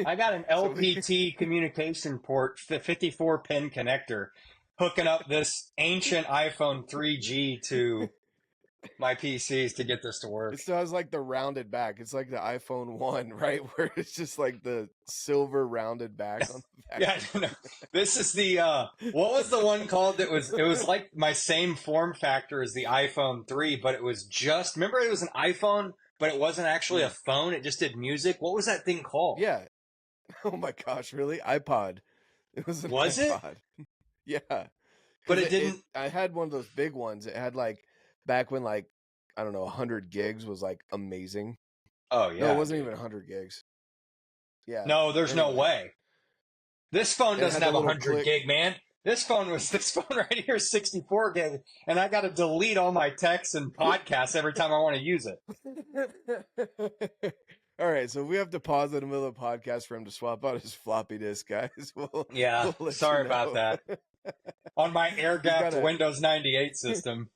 I got an So LPT communication port, 54 pin connector, hooking up this ancient iPhone 3G to my PCs to get this to work. it still has like the rounded back. It's like the iPhone 1, right? Where it's just like the silver rounded back on the back. Yeah, no, this is the what was the one called that was like my same form factor as the iPhone 3, but it was just, remember it was an iPhone, but it wasn't actually a phone, it just did music. What was that thing called? Yeah. Oh my gosh, really? iPod. It was an Was it? iPod. Yeah. But it didn't. I had one of those big ones. It had like back when like I don't know 100 gigs was like amazing. Oh yeah. No, it wasn't even 100 gigs. Yeah. No, there's no way. This phone And it doesn't had have the little 100 click. gig, man. This phone right here is 64 gig, and I got to delete all my texts and podcasts every time I want to use it. All right, so we have to pause in the middle of the podcast for him to swap out his floppy disk, guys. Yeah, we'll let sorry you know. about that. On my air-gapped Windows 98 system.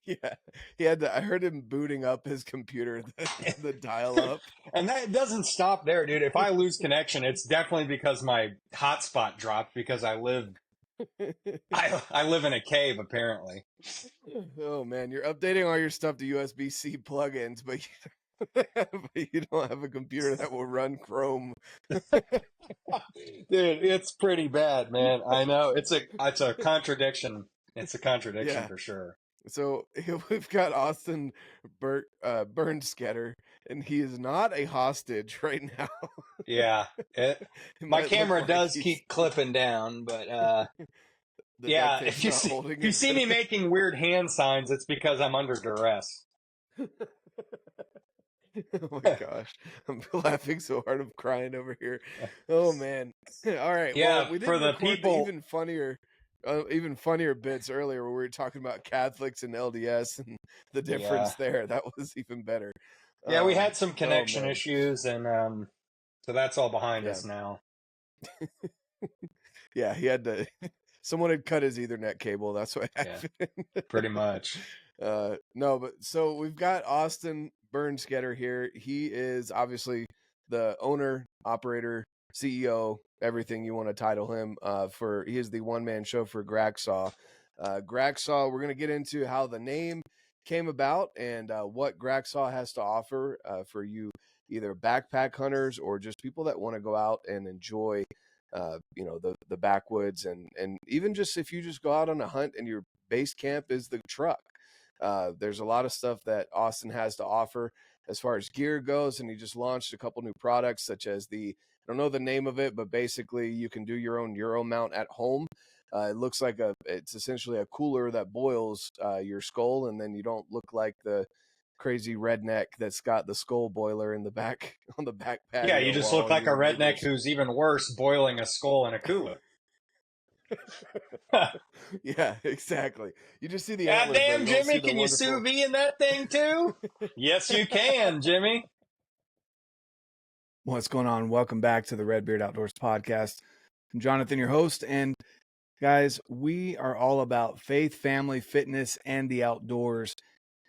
Yeah, he had to. I heard him booting up his computer, the dial-up, and that doesn't stop there, dude. If I lose connection, it's definitely because my hotspot dropped because I live in a cave, apparently. Oh man, you're updating all your stuff to USB-C plugins, but you don't have a computer that will run Chrome. Dude, it's pretty bad, man. I know it's a contradiction. It's a contradiction for sure. So we've got Austin Bernsketter, and he is not a hostage right now. Yeah, my camera does keep clipping down, but yeah, if you see me making weird hand signs, it's because I'm under duress. Oh my gosh, I'm laughing so hard I'm crying over here. Oh man! All right, yeah. Well, we didn't for the people, even funnier bits earlier where we were talking about Catholics and LDS and the difference there. That was even better. Yeah, we had some connection issues, and so that's all behind us now. Yeah, he had to. Someone had cut his Ethernet cable. That's what happened. Yeah, pretty much. No, but so we've got Austin Bernsketter here. He is obviously the owner, operator, CEO, everything you want to title him. He is the one-man show for Grakksaw. Grakksaw, we're going to get into how the name came about and what Grakksaw has to offer for you, either backpack hunters or just people that want to go out and enjoy the backwoods and even just if you just go out on a hunt and your base camp is the truck. There's a lot of stuff that Austin has to offer as far as gear goes, and he just launched a couple new products such as I don't know the name of it, but basically you can do your own Euro mount at home. It looks like it's essentially a cooler that boils your skull, and then you don't look like the crazy redneck that's got the skull boiler in the back on the back patio. Yeah, you just look like a redneck who's even worse, boiling a skull in a cooler. Yeah, exactly. You just see the God damn, Jimmy, can you sous vide in that thing too? Yes, you can, Jimmy. What's going on? Welcome back to the Redbeard Outdoors podcast. I'm Jonathan, your host, and guys, we are all about faith, family, fitness, and the outdoors.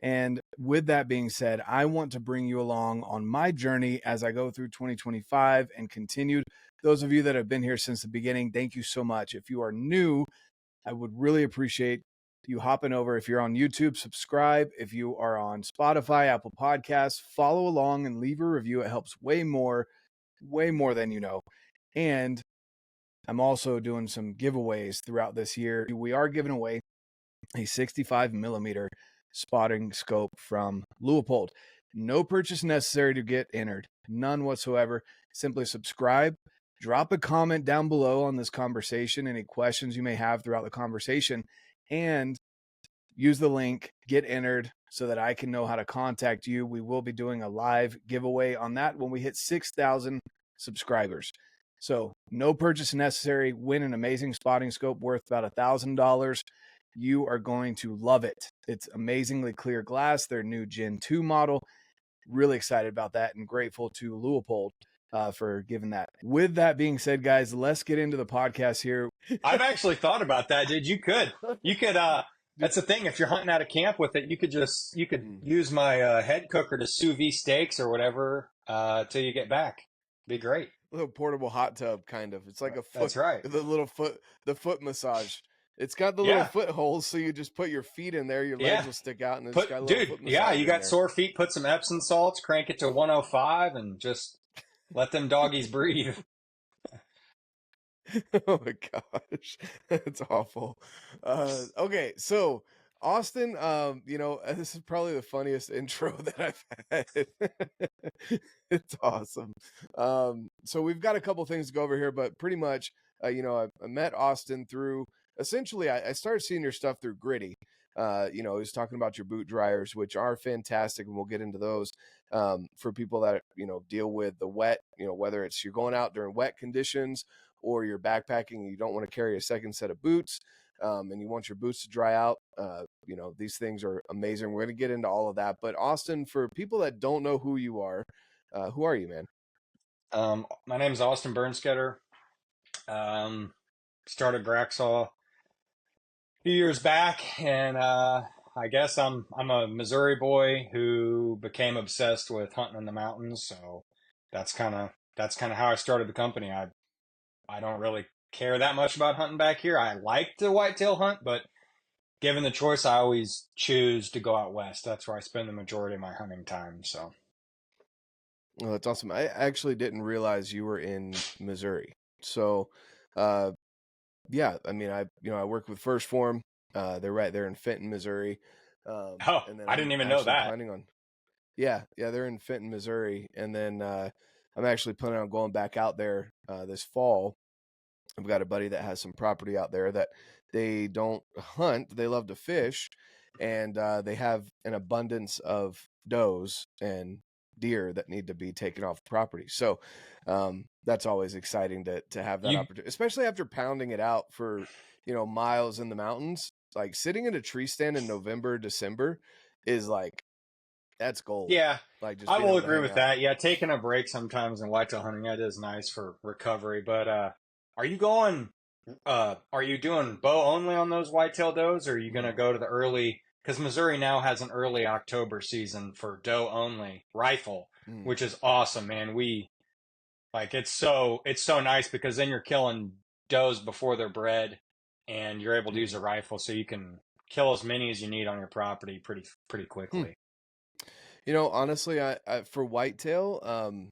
And with that being said, I want to bring you along on my journey as I go through 2025 and continued. Those of you that have been here since the beginning, thank you so much. If you are new, I would really appreciate you hopping over. If you're on YouTube, subscribe. If you are on Spotify, Apple Podcasts, follow along and leave a review. It helps way more than you know. And I'm also doing some giveaways throughout this year. We are giving away a 65 millimeter spotting scope from Leupold. No purchase necessary to get entered. None whatsoever. Simply subscribe. Drop a comment down below on this conversation, any questions you may have throughout the conversation, and use the link, get entered so that I can know how to contact you. We will be doing a live giveaway on that when we hit 6,000 subscribers. So no purchase necessary. Win an amazing spotting scope worth about $1,000. You are going to love it. It's amazingly clear glass, their new Gen 2 model. Really excited about that and grateful to Leupold for giving that. With that being said, guys, let's get into the podcast here. I've actually thought about that, dude. You could, that's the thing. If you're hunting out of camp with it, you could use my head cooker to sous vide steaks or whatever till you get back. Be great. little portable hot tub, kind of. It's like a foot. That's right. The foot massage. It's got the little Yeah. footholes, so you just put your feet in there. Your legs will stick out, and it's got a little foot massage. Yeah, you got there. sore feet. Put some Epsom salts, crank it to 105, and just let them doggies breathe. Oh my gosh, that's awful. Okay, so Austin, this is probably the funniest intro that I've had. It's awesome. So we've got a couple things to go over here, but pretty much, I met Austin through, essentially, I started seeing your stuff through Gritty. He was talking about your boot dryers, which are fantastic, and we'll get into those for people that, deal with the wet, whether it's you're going out during wet conditions or you're backpacking and you don't want to carry a second set of boots, and you want your boots to dry out. These things are amazing. We're going to get into all of that. But Austin, for people that don't know who you are you, man? My name is Austin Bernsketter. Started Grakksaw a few years back, and I guess I'm a Missouri boy who became obsessed with hunting in the mountains. So that's kind of how I started the company. I don't really care that much about hunting back here. I like to whitetail hunt, but given the choice, I always choose to go out west. That's where I spend the majority of my hunting time. So, well, that's awesome. I actually didn't realize you were in Missouri. So, yeah, I mean, I work with First Phorm. They're right there in Fenton, Missouri. and then I didn't even know that. Yeah, they're in Fenton, Missouri, and then I'm actually planning on going back out there this fall. I've got a buddy that has some property out there that they don't hunt; they love to fish, and they have an abundance of does and deer that need to be taken off the property. So that's always exciting to have that opportunity, especially after pounding it out for miles in the mountains. Like sitting in a tree stand in November, December is like, that's gold. Yeah, like just I will agree with that. Yeah, taking a break sometimes in whitetail hunting, that is nice for recovery. But are you doing bow only on those whitetail does, or are you going to go to the early? Because Missouri now has an early October season for doe only rifle, which is awesome, man. It's so nice because then you're killing does before they're bred, and you're able to use a rifle, so you can kill as many as you need on your property pretty quickly. Honestly, I for whitetail,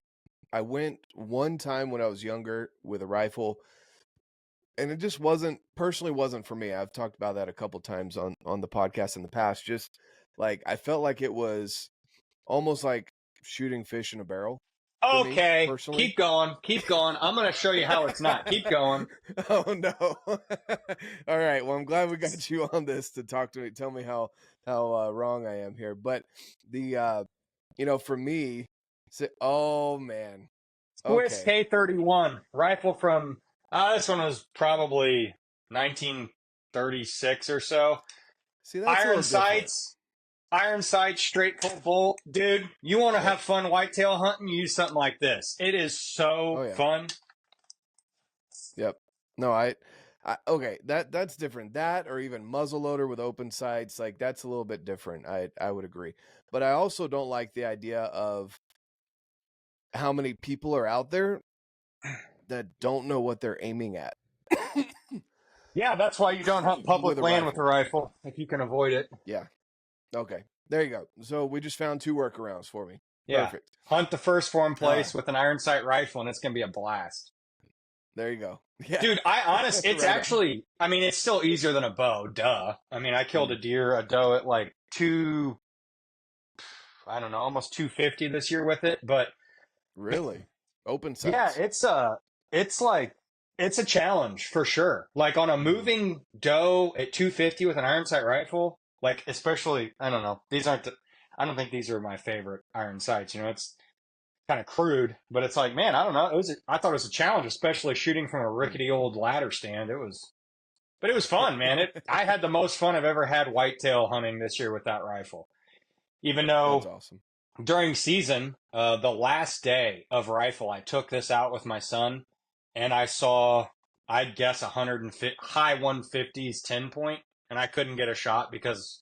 I went one time when I was younger with a rifle, and it just wasn't for me. I've talked about that a couple times on the podcast in the past. Just like I felt like it was almost like shooting fish in a barrel. Okay, keep going. I'm going to show you how it's not. Keep going. Oh no! All right. Well, I'm glad we got you on this to talk to me. Tell me how wrong I am here. But the for me, oh man, Swiss K31 rifle from this one was probably 1936 or so. See, that's Iron sights, straight full bolt. Dude, you want to have fun whitetail hunting, use something like this. It is so fun. Yep. No, I okay, that's different. That or even muzzleloader with open sights, like that's a little bit different. I would agree. But I also don't like the idea of how many people are out there that don't know what they're aiming at. Yeah, that's why you don't hunt public land with a rifle if you can avoid it. Yeah. Okay, there you go. So we just found 2 workarounds for me. Yeah. Perfect. Hunt the First Phorm place with an iron sight rifle, and it's going to be a blast. There you go. Yeah. Dude, it's actually, I mean, it's still easier than a bow, duh. I mean, I killed a doe at like almost 250 this year with it, but. Really? Open sights? Yeah, it's a challenge for sure. Like on a moving doe at 250 with an iron sight rifle, like especially, I don't know, I don't think these are my favorite iron sights. It's kind of crude, but it's like, man, I don't know. I thought it was a challenge, especially shooting from a rickety old ladder stand. It was fun, man. I had the most fun I've ever had whitetail hunting this year with that rifle. Even though that's awesome. During season, the last day of rifle, I took this out with my son, and I saw, I'd guess, high 150s 10 point, and I couldn't get a shot because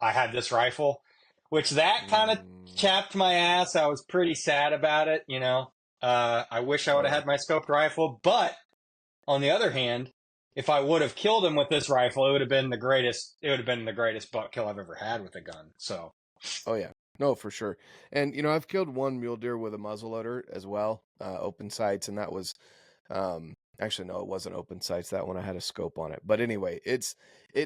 I had this rifle, which that kind of chapped my ass. I was pretty sad about it, I wish I would have had my scoped rifle, but on the other hand, if I would have killed him with this rifle, it would have been the greatest. It would have been the greatest buck kill I've ever had with a gun. So, Oh yeah, no, for sure. And I've killed one mule deer with a muzzleloader as well, open sights, and that was actually no, it wasn't open sights. That one I had a scope on it. But anyway,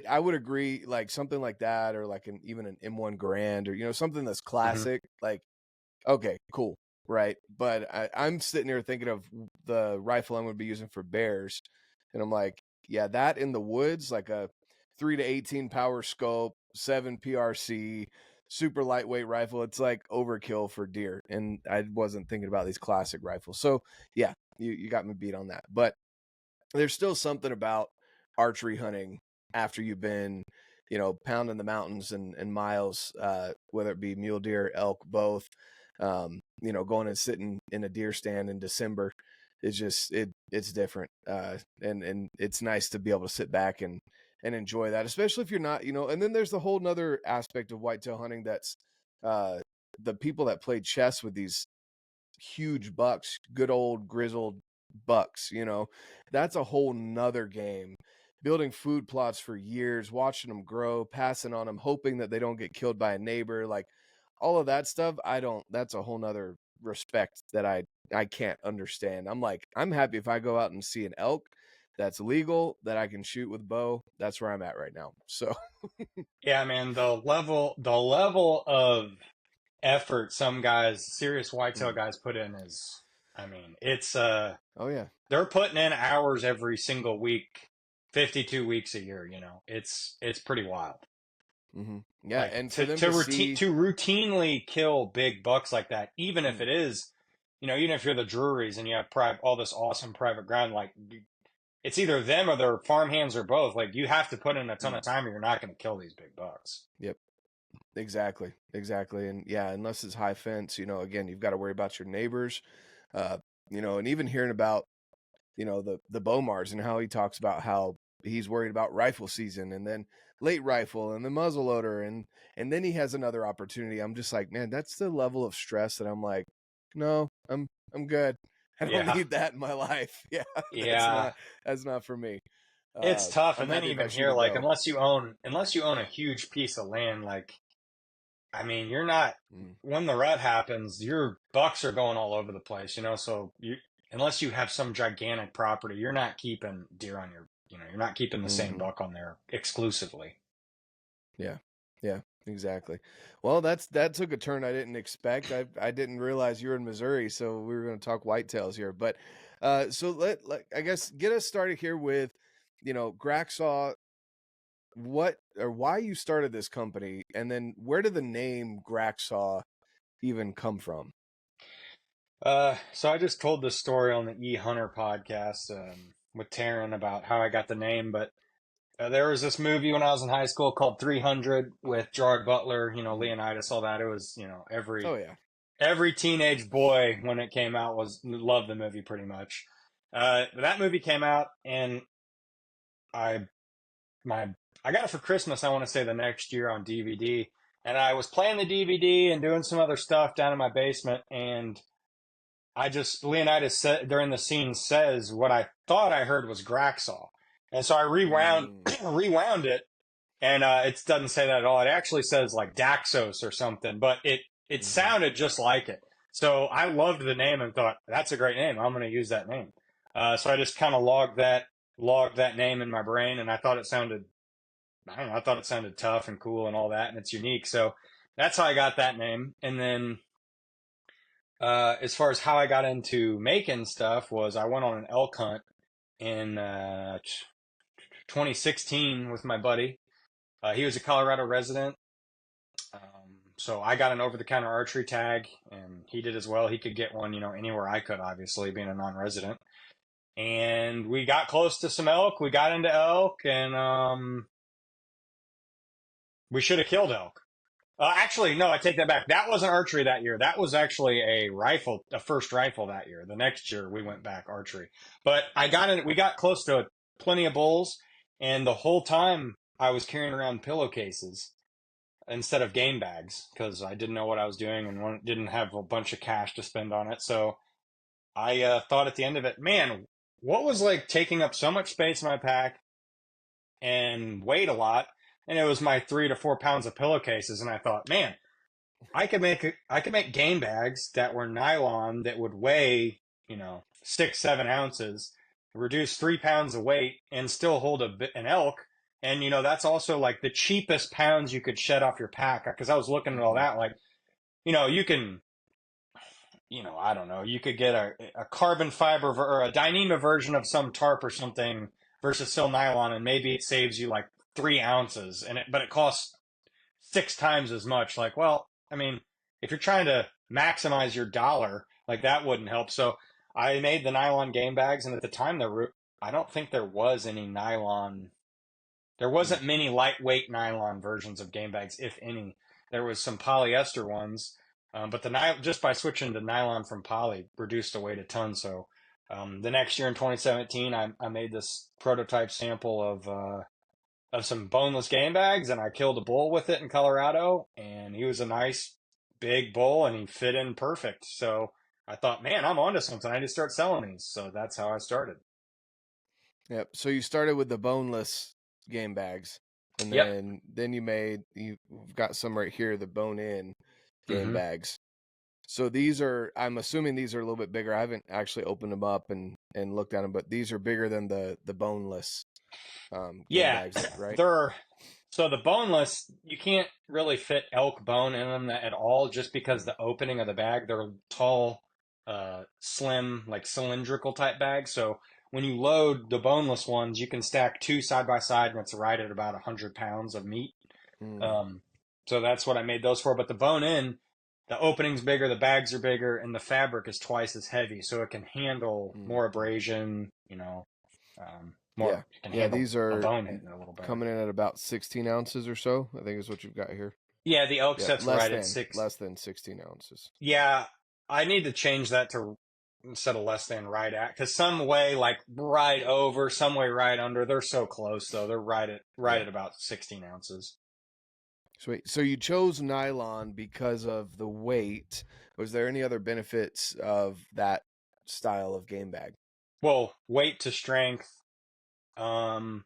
I would agree, like something like that, or like even an M1 Grand, or something that's classic. Like, okay, cool, right? But I'm sitting here thinking of the rifle I'm going to be using for bears, and I'm like, yeah, that in the woods, like a 3 to 18 power scope, 7 PRC, super lightweight rifle. It's like overkill for deer, and I wasn't thinking about these classic rifles. So yeah, you got me beat on that. But there's still something about archery hunting after you've been, pounding the mountains and miles, whether it be mule deer, elk, both. Going and sitting in a deer stand in December is just it's different. And it's nice to be able to sit back and enjoy that, especially if you're not, and then there's the whole nother aspect of whitetail hunting. That's the people that play chess with these huge bucks, good old grizzled bucks, that's a whole nother game. Building food plots for years, watching them grow, passing on them, hoping that they don't get killed by a neighbor, like all of that stuff. That's a whole nother respect that I can't understand. I'm happy if I go out and see an elk that's legal, that I can shoot with bow. That's where I'm at right now. So yeah, man, the level of effort some guys, serious whitetail guys, put in is, I mean, it's oh yeah, they're putting in hours every single week, 52 weeks a year. It's pretty wild. Yeah, Like and to for them to to routine see, to routinely kill big bucks like that, even if it is, even if you're the Drurys and you have all this awesome private ground, like it's either them or their farm hands or both. Like you have to put in a ton of time, or you're not going to kill these big bucks. Yep. Exactly. And yeah, unless it's high fence, again, you've got to worry about your neighbors, and even hearing about, the Bomars and how he talks about how he's worried about rifle season and then late rifle and the muzzleloader, and then he has another opportunity. I'm just like, man, that's the level of stress that I'm like, no, I'm good. I don't Yeah, need that in my life. Yeah, yeah, that's not for me. it's tough. I'm And then happy if I even shoot here, a like doe. unless you own a huge piece of land, like I mean, you're not when the rut happens, your bucks are going all over the place. So unless you have some gigantic property, you're not keeping deer on your, you're not keeping the same buck on there exclusively. Yeah. Yeah, exactly. Well, that took a turn I didn't expect. I didn't realize you were in Missouri, so we were going to talk whitetails here. But so let I guess get us started here with, Grakksaw, what or why you started this company, and then where did the name Grakksaw even come from? So I just told this story on the Hunter podcast with Taryn about how I got the name, but there was this movie when I was in high school called 300 with Gerard Butler, Leonidas, all that. It was, Oh yeah. every teenage boy when it came out loved the movie pretty much. That movie came out and I my I got it for Christmas, I want to say the next year on DVD. And I was playing the DVD and doing some other stuff down in my basement, and Leonidas said during the scene says what I thought I heard was Grakksaw. And so I rewound it, and it doesn't say that at all. It actually says like Daxos or something, but it sounded just like it. So I loved the name and thought, that's a great name. I'm going to use that name. So I just kind of logged that name in my brain, and I thought it sounded, I don't know, I thought it sounded tough and cool and all that, and it's unique. So that's how I got that name. And then as far as how I got into making stuff was I went on an elk hunt in 2016 with my buddy. He was a Colorado resident. So I got an over-the-counter archery tag, and he did as well. He could get one, anywhere I could, obviously, being a non-resident. And we got close to some elk. We got into elk, and we should have killed elk. Actually, no, I take that back. That wasn't archery that year. That was actually a first rifle that year. The next year we went back archery. But we got close to plenty of bulls, and the whole time I was carrying around pillowcases instead of game bags because I didn't know what I was doing and didn't have a bunch of cash to spend on it. So I thought at the end of it, man, what was like taking up so much space in my pack and weighed a lot? And it was my 3 to 4 pounds of pillowcases. And I thought, man, I could make game bags that were nylon that would weigh, 6, 7 ounces, reduce 3 pounds of weight, and still hold an elk. And that's also like the cheapest pounds you could shed off your pack. Because I was looking at all that, like, you can, I don't know, you could get a carbon fiber or a Dyneema version of some tarp or something versus still nylon, and maybe it saves you like 3 ounces, but it costs 6 times as much. Like, well, I mean, if you're trying to maximize your dollar, like that wouldn't help. So I made the nylon game bags, and at the time I don't think there was any nylon. There wasn't many lightweight nylon versions of game bags, if any. There was some polyester ones, but just by switching to nylon from poly reduced the weight a ton. So the next year in 2017, I made this prototype sample of some boneless game bags, and I killed a bull with it in Colorado, and he was a nice big bull, and he fit in perfect. So I thought, man, I'm onto something. I need to start selling these. So that's how I started. Yep. So you started with the boneless game bags, and then you've got some right here, the bone-in game bags. So I'm assuming these are a little bit bigger. I haven't actually opened them up and looked at them, but these are bigger than the boneless game bags, right? So the boneless, you can't really fit elk bone in them at all, just because the opening of the bag, they're tall, slim, like cylindrical type bags. So when you load the boneless ones, you can stack two side by side, and it's right at about 100 pounds of meat. So that's what I made those for. But the bone in, the opening's bigger, the bags are bigger, and the fabric is twice as heavy, so it can handle more abrasion. These are bone hitting a little better. Coming in at about 16 ounces or so, I think is what you've got here. Yeah, the elk set's right at less than 16 ounces. Yeah, I need to change that to instead of less than right at, because some weigh like right over, some weigh right under. They're so close though; they're right at about 16 ounces. Sweet. So you chose nylon because of the weight. Was there any other benefits of that style of game bag? Well, weight to strength, and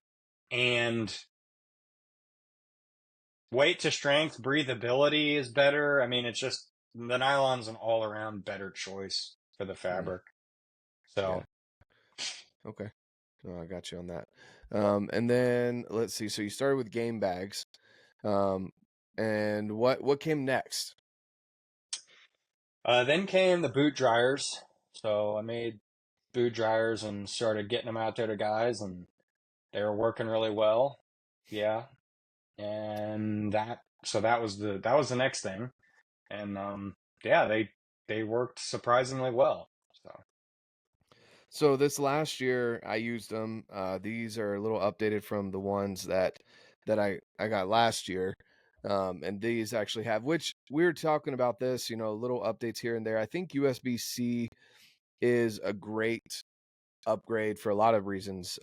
breathability is better. I mean, it's just the nylon's an all-around better choice for the fabric. So, okay, I got you on that. And then let's see. So you started with game bags, and what came next? Then came the boot dryers. So I made boot dryers and started getting them out there to guys, and they were working really well. Yeah. And that was the next thing. And they worked surprisingly well. So this last year I used them. These are a little updated from the ones that I got last year. And these actually have, which we were talking about this, little updates here and there. I think USB-C is a great upgrade for a lot of reasons.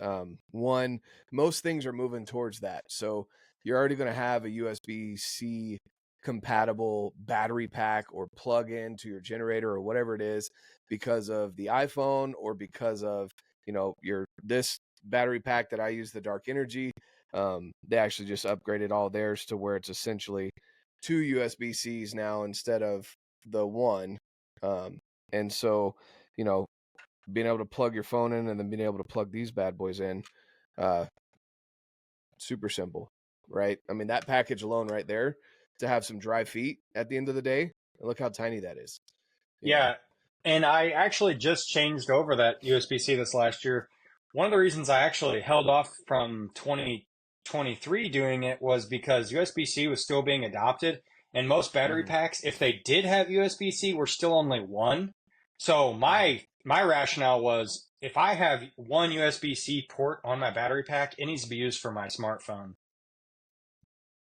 One, most things are moving towards that. So you're already going to have a USB-C compatible battery pack or plug in to your generator or whatever it is because of the iPhone or because of, this battery pack that I use, the Dark Energy. They actually just upgraded all theirs to where it's essentially 2 USB-Cs now instead of the one. And so, being able to plug your phone in and then being able to plug these bad boys in, super simple, right? I mean, that package alone right there to have some dry feet at the end of the day, look how tiny that is. Yeah. And I actually just changed over that USB-C this last year. One of the reasons I actually held off from 2023 doing it was because USB-C was still being adopted, and most battery packs, if they did have USB-C, were still only one. So my rationale was, if I have one USB-C port on my battery pack, it needs to be used for my smartphone.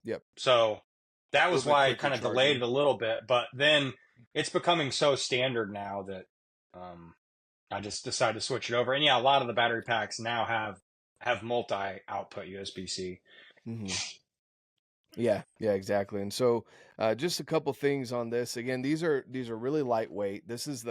Yep. So that was why I kind of delayed it a little bit, but then it's becoming so standard now that I just decided to switch it over. And yeah, a lot of the battery packs now have multi-output USB-C. Yeah, exactly. And so, just a couple things on this. Again, these are really lightweight. This is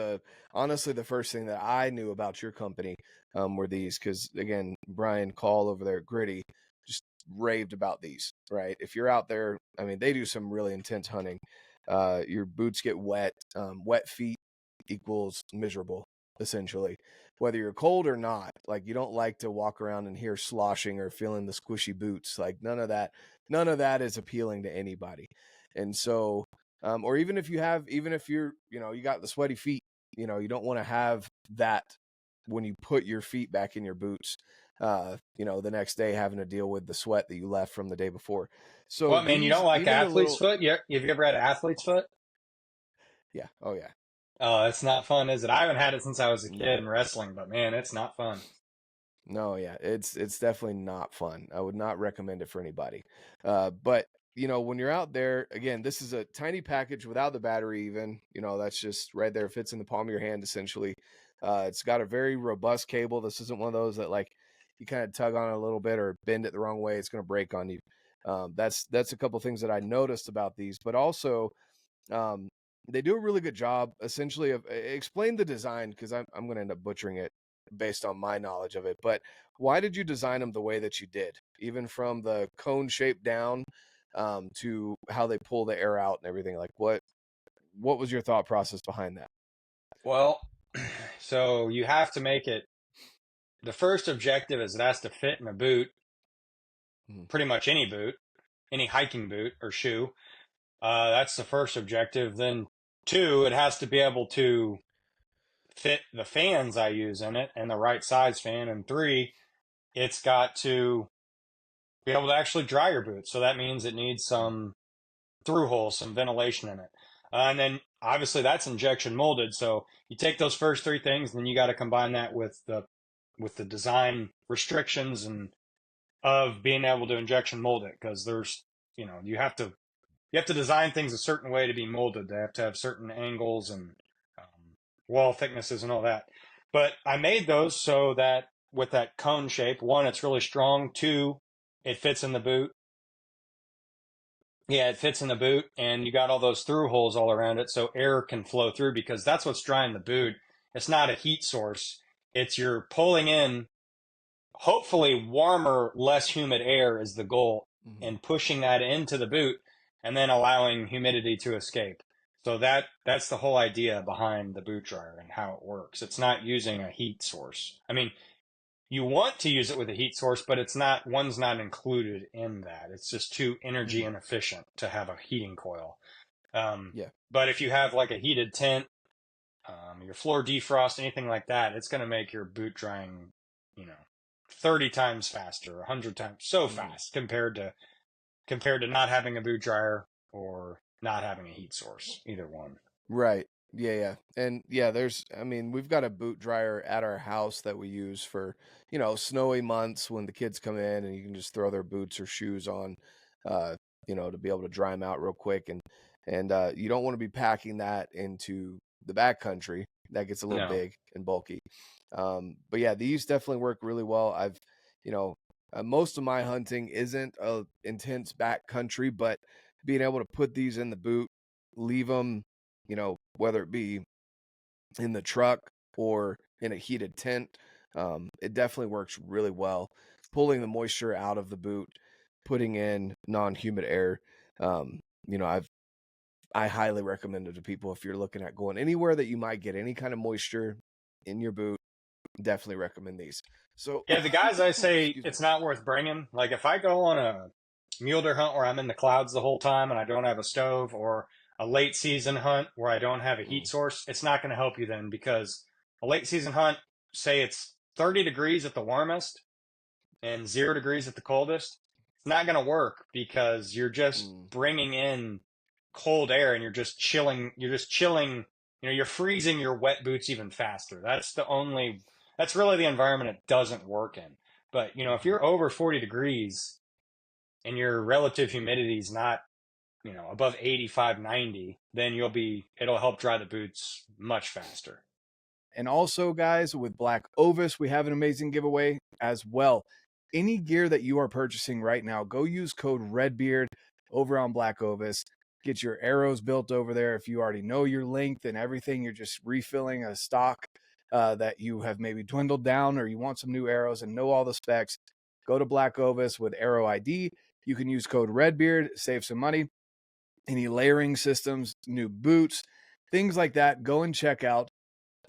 honestly the first thing that I knew about your company, were these, because again, Brian Call over there at Gritty just raved about these. Right? If you're out there, I mean, they do some really intense hunting. Your boots get wet. Wet feet equals miserable, essentially. Whether you're cold or not, like you don't like to walk around and hear sloshing or feeling the squishy boots. Like none of that is appealing to anybody. And so, or even if you're, you got the sweaty feet, you don't want to have that when you put your feet back in your boots, the next day having to deal with the sweat that you left from the day before. So What, man, you these, don't like even the athlete's little, foot? Have you ever had athlete's foot? yeah, oh yeah, Oh, it's not fun, is it? I haven't had it since I was a kid no, in wrestling, but man, it's not fun. no, yeah, it's definitely not fun. I would not recommend it for anybody. But when you're out there, again, this is a tiny package without the battery. Even that's just right there, fits in the palm of your hand essentially. It's got a very robust cable. This isn't one of those that like you kind of tug on it a little bit or bend it the wrong way, it's going to break on you. That's a couple things that I noticed about these, but also um, they do a really good job essentially of explain the design, because I'm going to end up butchering it based on my knowledge of it. But why did you design them the way that you did, even from the cone shape down, to how they pull the air out and everything? Like what was your thought process behind that? Well, so you have to make it. The first objective is it has to fit in a boot, Mhm. pretty much any boot, any hiking boot or shoe. That's the first objective. Then two, it has to be able to fit the fans I use in it and the right size fan. And three, it's got to be able to actually dry your boots. So that means it needs some through holes, some ventilation in it. And then obviously that's injection molded. So you take those first three things, and then you got to combine that with the design restrictions and of being able to injection mold it, because there's you have to design things a certain way to be molded. They have to have certain angles and wall thicknesses and all that. But I made those so that with that cone shape, one, it's really strong. Two, it fits in the boot. Yeah, it fits in the boot, and you got all those through holes all around it, so air can flow through, because that's what's drying the boot. It's not a heat source. It's you're pulling in, hopefully warmer, less humid air is the goal, Mhm. and pushing that into the boot, and then allowing humidity to escape. So that's the whole idea behind the boot dryer and how it works. It's not using a heat source. I mean, you want to use it with a heat source, but one's not included in that. It's just too energy Mhm. inefficient to have a heating coil. Um, Yeah. but if you have like a heated tent, your floor defrost, anything like that, it's going to make your boot drying, you know, 30 times faster, 100 times so Mhm. fast compared to not having a boot dryer or not having a heat source, either one. Right. Yeah. And yeah, I mean, we've got a boot dryer at our house that we use for, snowy months when the kids come in and you can just throw their boots or shoes on, uh, to be able to dry them out real quick. And you don't want to be packing that into the backcountry. That gets a little No. big and bulky. But yeah, these definitely work really well. You know, most of my hunting isn't a intense backcountry, but being able to put these in the boot, leave them, whether it be in the truck or in a heated tent, it definitely works really well. Pulling the moisture out of the boot, putting in non-humid air. Um, you know, I highly recommend it to people if you're looking at going anywhere that you might get any kind of moisture in your boot. Definitely recommend these. So, Yeah, the guys I say excuse me. it's not worth bringing. Like if I go on a mule deer hunt where I'm in the clouds the whole time and I don't have a stove, or a late season hunt where I don't have a heat Mm, source, it's not going to help you then, because a late season hunt, say it's 30 degrees at the warmest and 0 degrees at the coldest, it's not going to work, because you're just mm, bringing in cold air and you're just chilling, you're freezing your wet boots even faster. That's really the environment it doesn't work in. But, if mhm. you're over 40 degrees and your relative humidity is not, above 85, 90, then it'll help dry the boots much faster. And also, guys, with BlackOvis, we have an amazing giveaway as well. Any gear that you are purchasing right now, go use code REDBEARD over on BlackOvis. Get your arrows built over there. If you already know your length and everything, you're just refilling a stock that you have maybe dwindled down, or you want some new arrows and know all the specs, go to BlackOvis with Arrow ID. You can use code REDBEARD, save some money. Any layering systems, new boots, things like that, go and check out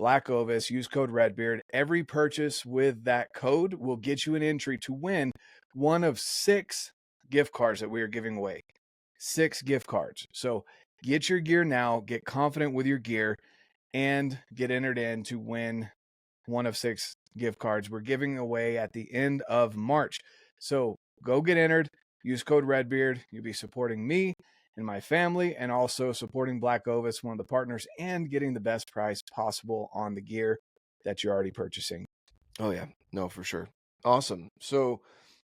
BlackOvis. Use code REDBEARD. Every purchase with that code will get you an entry to win one of 6 gift cards that we are giving away. 6 gift cards. So get your gear now, get confident with your gear, and get entered in to win one of 6 gift cards we're giving away at the end of March. So go get entered, use code REDBEARD. You'll be supporting me and my family, and also supporting BlackOvis, one of the partners, and getting the best price possible on the gear that you're already purchasing. Oh yeah, no, for sure. Awesome. So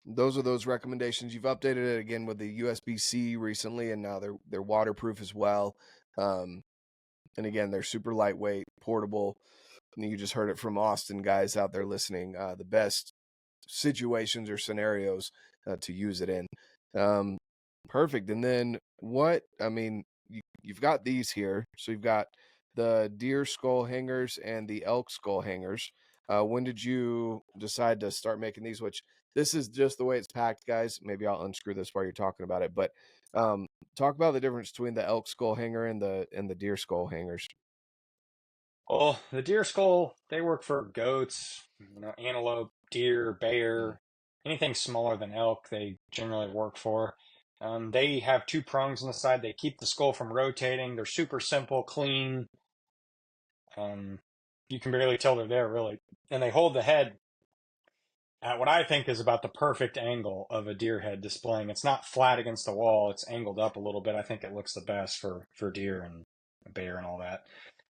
those are those recommendations. You've updated it again with the USB-C recently, and now they're waterproof as well. And again, they're super lightweight, portable. And you just heard it from Austin, guys out there listening. The best situations or scenarios to use it in. Perfect. And then you've got these here. So you've got the deer skull hangers and the elk skull hangers. When did you decide to start making these? Which this is just the way it's packed, guys. Maybe I'll unscrew this while you're talking about it. But talk about the difference between the elk skull hanger and the deer skull hangers. Well, the deer skull, they work for goats, antelope, deer, bear, anything smaller than elk, they generally work for. They have 2 prongs on the side. They keep the skull from rotating. They're super simple, clean. You can barely tell they're there, really. And they hold the head at what I think is about the perfect angle of a deer head displaying. It's not flat against the wall. It's angled up a little bit. I think it looks the best for deer and bear and all that.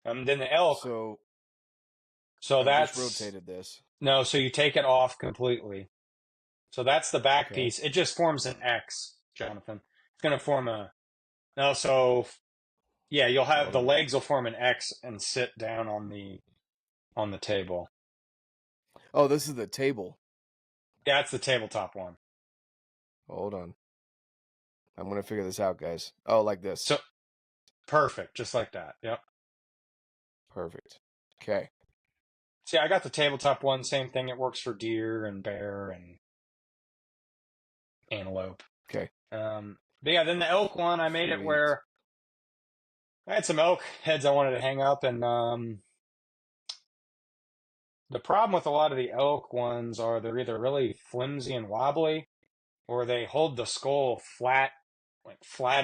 Then the elk. So that's just rotated this. No, so you take it off completely. So that's the back Okay. piece. It just forms an X, Jonathan. It's going to form you'll have the legs will form an X and sit down on the table. Oh, this is the table. Yeah, it's the tabletop one. Hold on. I'm going to figure this out, guys. Oh, like this. So perfect, just like that. Yep. Perfect. Okay. See, I got the tabletop one, same thing. It works for deer and bear and antelope. Okay. But yeah, then the elk one, I made it Sweet. where I had some elk heads I wanted to hang up, and the problem with a lot of the elk ones are they're either really flimsy and wobbly, or they hold the skull flat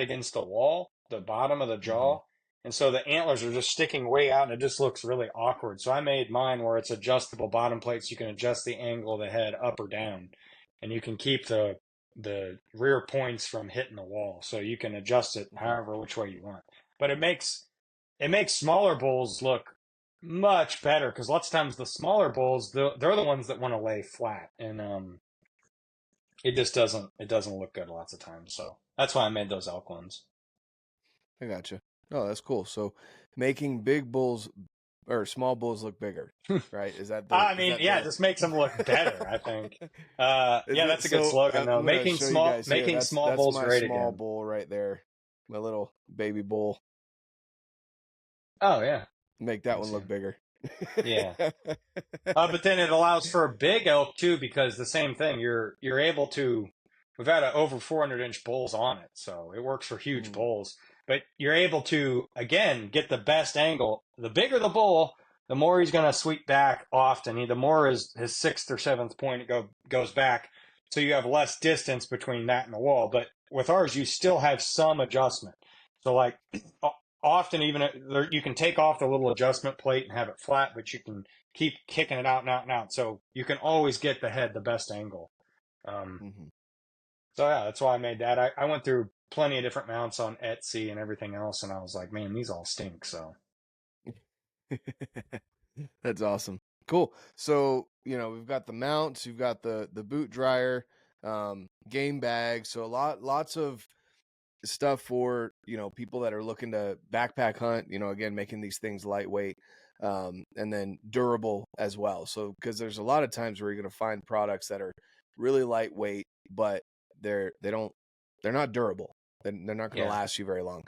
against the wall, the bottom of the jaw. And so the antlers are just sticking way out, and it just looks really awkward. So I made mine where it's adjustable bottom plate, so you can adjust the angle of the head up or down. And you can keep the rear points from hitting the wall. So you can adjust it however which way you want. But it makes smaller bulls look much better, because lots of times the smaller bulls, they're the ones that want to lay flat. And it just doesn't look good lots of times. So that's why I made those elk ones. I gotcha. Oh, that's cool. So making big bulls or small bulls look bigger, right? Is that it just makes them look better, I think. That's a good slogan, though. Making small bulls great again. Small bull right there. My little baby bull. Oh, yeah. Make that one look bigger. Yeah. But then it allows for a big elk, too, because the same thing. You're able to... We've had over 400-inch bulls on it, so it works for huge bulls. But you're able to, again, get the best angle. The bigger the bull, the more he's going to sweep back often. The more his 6th or 7th point goes back. So you have less distance between that and the wall. But with ours, you still have some adjustment. So, like, often even you can take off the little adjustment plate and have it flat, but you can keep kicking it out and out and out. So you can always get the head the best angle. So, yeah, that's why I made that. I went through plenty of different mounts on Etsy and everything else, and I was like, man, these all stink. So that's awesome. Cool. So, we've got the mounts, you've got the boot dryer, game bags. So lots of stuff for, people that are looking to backpack hunt, again, making these things lightweight, and then durable as well. So, because there's a lot of times where you're going to find products that are really lightweight, but they're not durable. They're not going to Yeah. last you very long.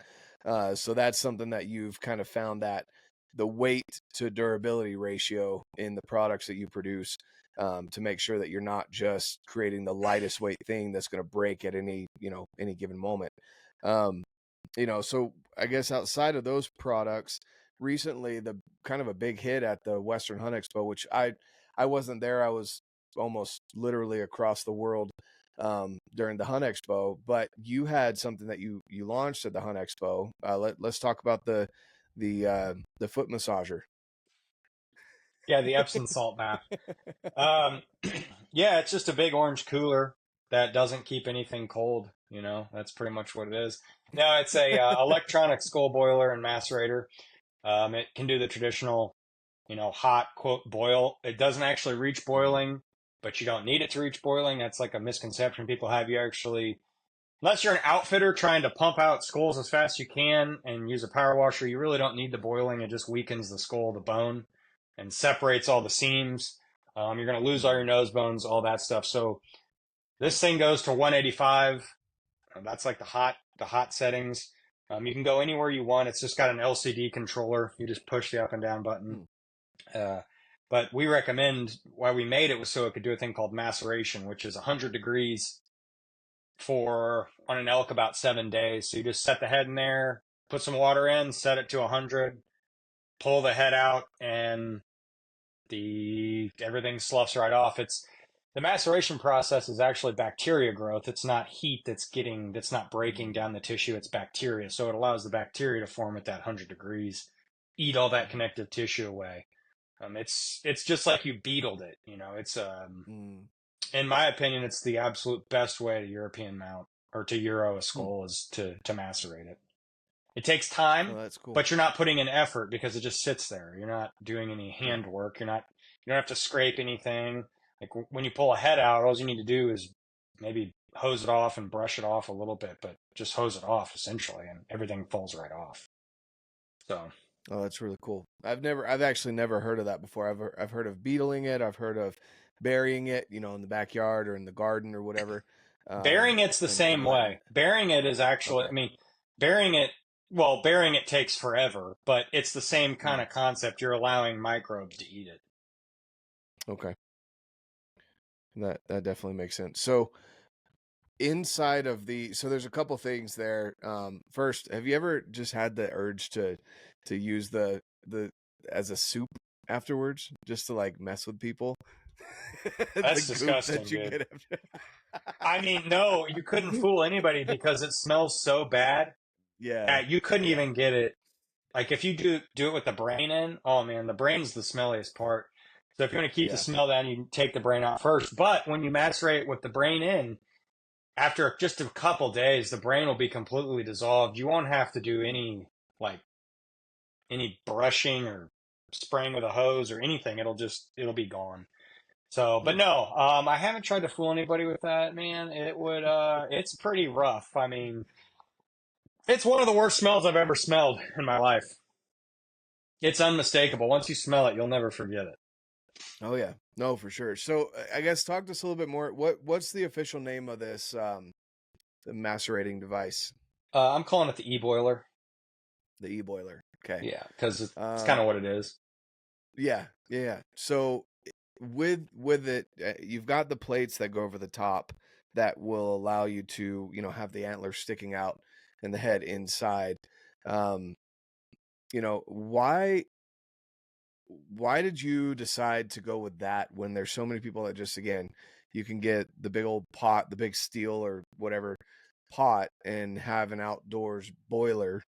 So that's something that you've kind of found, that the weight to durability ratio in the products that you produce, to make sure that you're not just creating the lightest weight thing that's going to break at any given moment. So I guess outside of those products, recently the kind of a big hit at the Western Hunt Expo, which I wasn't there. I was almost literally across the world during the Hunt Expo, but you had something that you launched at the Hunt Expo. Let's talk about the foot massager. Yeah, the Epsom salt bath. Yeah, it's just a big orange cooler that doesn't keep anything cold. That's pretty much what it is. No, it's a electronic skull boiler and macerator. It can do the traditional, hot quote boil. It doesn't actually reach boiling, but you don't need it to reach boiling. That's like a misconception people have. You actually, unless you're an outfitter trying to pump out skulls as fast as you can and use a power washer, you really don't need the boiling. It just weakens the skull, the bone, and separates all the seams. You're going to lose all your nose bones, all that stuff. So this thing goes to 185. That's like the hot settings. You can go anywhere you want. It's just got an LCD controller. You just push the up and down button. But we recommend, why we made it was so it could do a thing called maceration, which is 100 degrees on an elk about 7 days. So you just set the head in there, put some water in, set it to 100, pull the head out, and everything sloughs right off. The maceration process is actually bacteria growth. It's not heat that's not breaking down the tissue. It's bacteria. So it allows the bacteria to form at that 100 degrees, eat all that connective tissue away. It's just like you beetled it. It's in my opinion, it's the absolute best way to European mount or to Euro a skull is to macerate it. It takes time, That's cool. but you're not putting in effort because it just sits there. You're not doing any handwork. You don't have to scrape anything. Like when you pull a head out, all you need to do is maybe hose it off and brush it off a little bit, but just hose it off essentially, and everything falls right off. So. Oh, that's really cool. I've actually never heard of that before. I've heard of beetling it. I've heard of burying it, in the backyard or in the garden or whatever. Burying it's the same way. Burying it is actually, okay. Burying it takes forever, but it's the same kind of concept. You're allowing microbes to eat it. Okay. That definitely makes sense. So inside of so there's a couple things there. First, have you ever just had the urge to use the as a soup afterwards, just to like mess with people? That's disgusting, dude. No, you couldn't fool anybody because it smells so bad. Yeah. You couldn't even get it. Like if you do it with the brain in, oh man, the brain's the smelliest part. So if you want to keep the smell down, you take the brain out first. But when you macerate with the brain in, after just a couple days, the brain will be completely dissolved. You won't have to do any brushing or spraying with a hose or anything. It'll be gone. So, but no, I haven't tried to fool anybody with that, man. It's pretty rough. It's one of the worst smells I've ever smelled in my life. It's unmistakable. Once you smell it, you'll never forget it. Oh yeah, no, for sure. So I guess talk to us a little bit more. What's the official name of this the macerating device? I'm calling it the e-boiler. The e-boiler. Okay. Yeah, because it's kind of what it is. Yeah. So with it, you've got the plates that go over the top that will allow you to have the antlers sticking out and the head inside. Why did you decide to go with that when there's so many people that just, again, you can get the big old pot, the big steel or whatever pot, and have an outdoors boiler,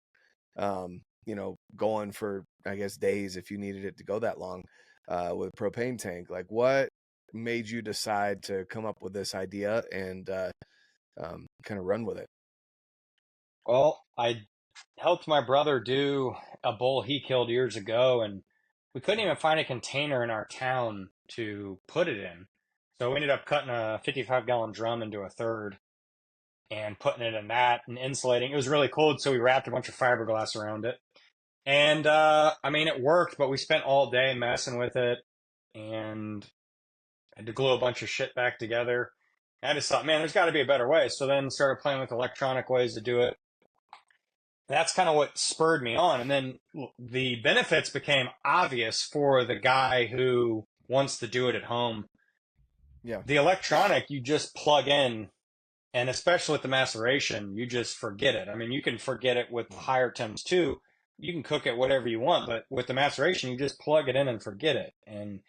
going for, I guess, days if you needed it to go that long, with propane tank? Like, what made you decide to come up with this idea and kind of run with it? Well, I helped my brother do a bull he killed years ago, and we couldn't even find a container in our town to put it in. So we ended up cutting a 55-gallon drum into a third and putting it in that and insulating. It was really cold, so we wrapped a bunch of fiberglass around it. And, it worked, but we spent all day messing with it and had to glue a bunch of shit back together. I just thought, man, there's got to be a better way. So then started playing with electronic ways to do it. that's kind of what spurred me on. And then the benefits became obvious for the guy who wants to do it at home. Yeah. The electronic, you just plug in, and especially with the maceration, you just forget it. I mean, you can forget it with higher temps too. You can cook it whatever you want, but with the maceration, you just plug it in and forget it. And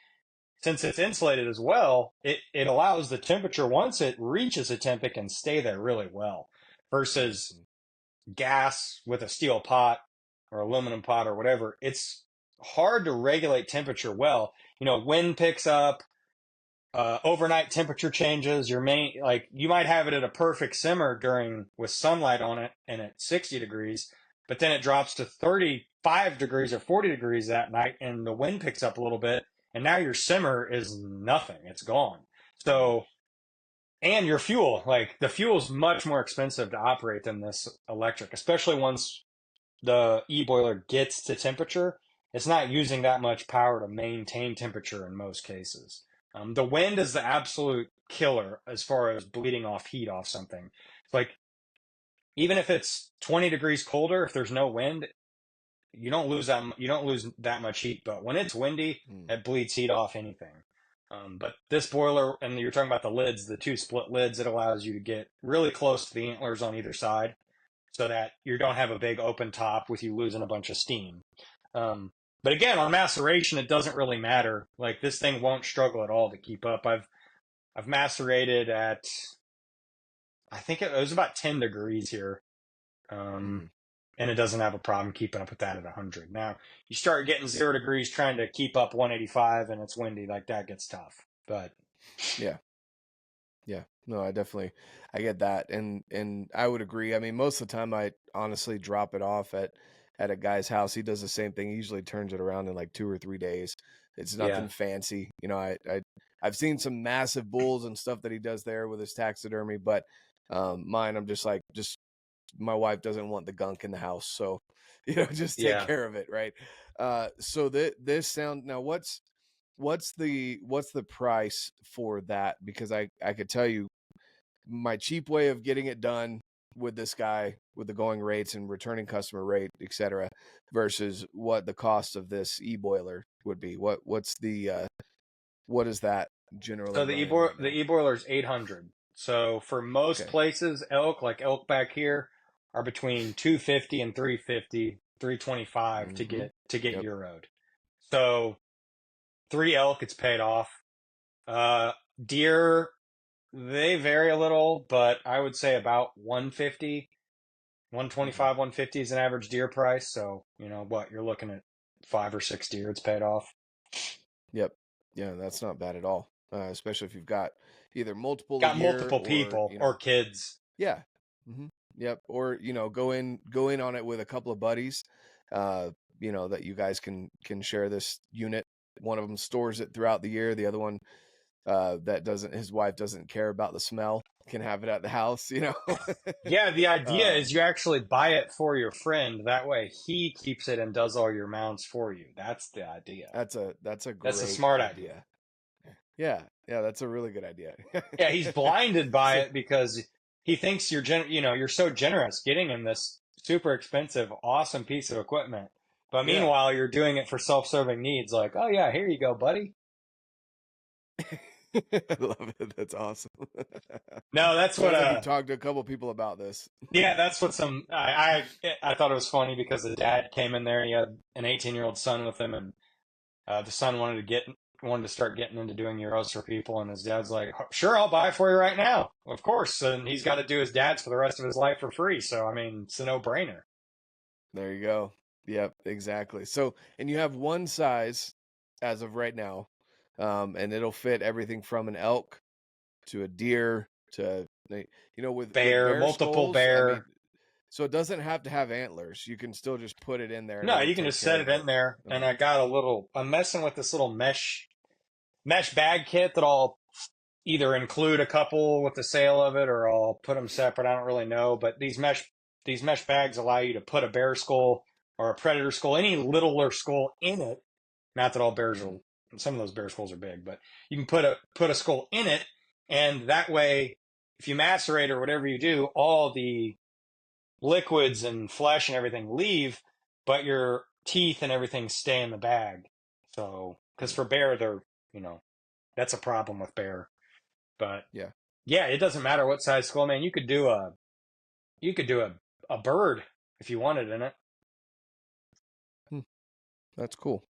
since it's insulated as well, it allows the temperature, once it reaches a temp, it can stay there really well. Versus gas with a steel pot or aluminum pot or whatever, it's hard to regulate temperature well. Wind picks up, overnight temperature changes. You might have it at a perfect simmer with sunlight on it and at 60 degrees, but then it drops to 35 degrees or 40 degrees that night, and the wind picks up a little bit, and now your simmer is nothing. It's gone. So, and your fuel, the fuel's much more expensive to operate than this electric, especially once the e-boiler gets to temperature. It's not using that much power to maintain temperature in most cases. The wind is the absolute killer as far as bleeding off heat off something. Even if it's 20 degrees colder, if there's no wind, you don't lose that much heat. But when it's windy, it bleeds heat off anything. But this boiler, and you're talking about the lids, the 2 split lids, it allows you to get really close to the antlers on either side so that you don't have a big open top with you losing a bunch of steam. But again, on maceration, it doesn't really matter. This thing won't struggle at all to keep up. I've macerated at, I think it was about 10 degrees here. And it doesn't have a problem keeping up with that at 100. Now, you start getting 0 degrees trying to keep up 185 and it's windy, that gets tough. But yeah. No, I get that. And I would agree. I mean, most of the time I honestly drop it off at a guy's house. He does the same thing. He usually turns it around in 2 or 3 days. It's nothing fancy. I've seen some massive bulls and stuff that he does there with his taxidermy, but mine, I'm just my wife doesn't want the gunk in the house, so just take care of it, right? So this sound now, what's the price for that? Because I could tell you my cheap way of getting it done with this guy with the going rates and returning customer rate, etc., versus what the cost of this e-boiler would be. What is that generally? So the e-boiler is 800. So for most places, elk back here are between 250 and 350, 325 to get Euroed. So 3 elk, it's paid off. Deer, they vary a little, but I would say about 150, 125, 150 is an average deer price. So, you're looking at 5 or 6 deer, it's paid off. Yep. Yeah, that's not bad at all. Especially if you've got either multiple people or kids. Yeah. Yep. Or, go in on it with a couple of buddies, that you guys can share this unit. One of them stores it throughout the year. The other one, his wife doesn't care about the smell, can have it at the house, Yeah. The idea is you actually buy it for your friend. That way he keeps it and does all your mounts for you. That's the idea. That's a smart idea. Yeah. That's a really good idea. Yeah. He's blinded by it because he thinks you're so generous getting him this super expensive, awesome piece of equipment. But meanwhile, you're doing it for self-serving needs. Oh yeah, here you go, buddy. I love it. That's awesome. No, that's what you talked to a couple people about this. Yeah, that's what I thought it was funny because the dad came in there and he had an 18-year-old son with him, and the son wanted to start getting into doing Euros for people, and his dad's like, sure, I'll buy it for you right now. Of course. And he's got to do his dad's for the rest of his life for free. So, I mean, it's a no-brainer. There you go. Yep, exactly. So, and you have one size as of right now, and it'll fit everything from an elk to a deer to, with bear, multiple skulls, bear. So it doesn't have to have antlers. You can still just put it in there. No, you can just set it in there. And I'm messing with this little mesh bag kit that I'll either include a couple with the sale of it, or I'll put them separate. I don't really know. But these mesh bags allow you to put a bear skull or a predator skull, any littler skull in it. Not that all bears are, some of those bear skulls are big, but you can put a skull in it. And that way, if you macerate or whatever you do, all the liquids and flesh and everything leave, but your teeth and everything stay in the bag. So, because for bear, they're, that's a problem with bear. But Yeah. yeah, it doesn't matter what size skull, man. You could do a bird if you wanted in it. That's cool.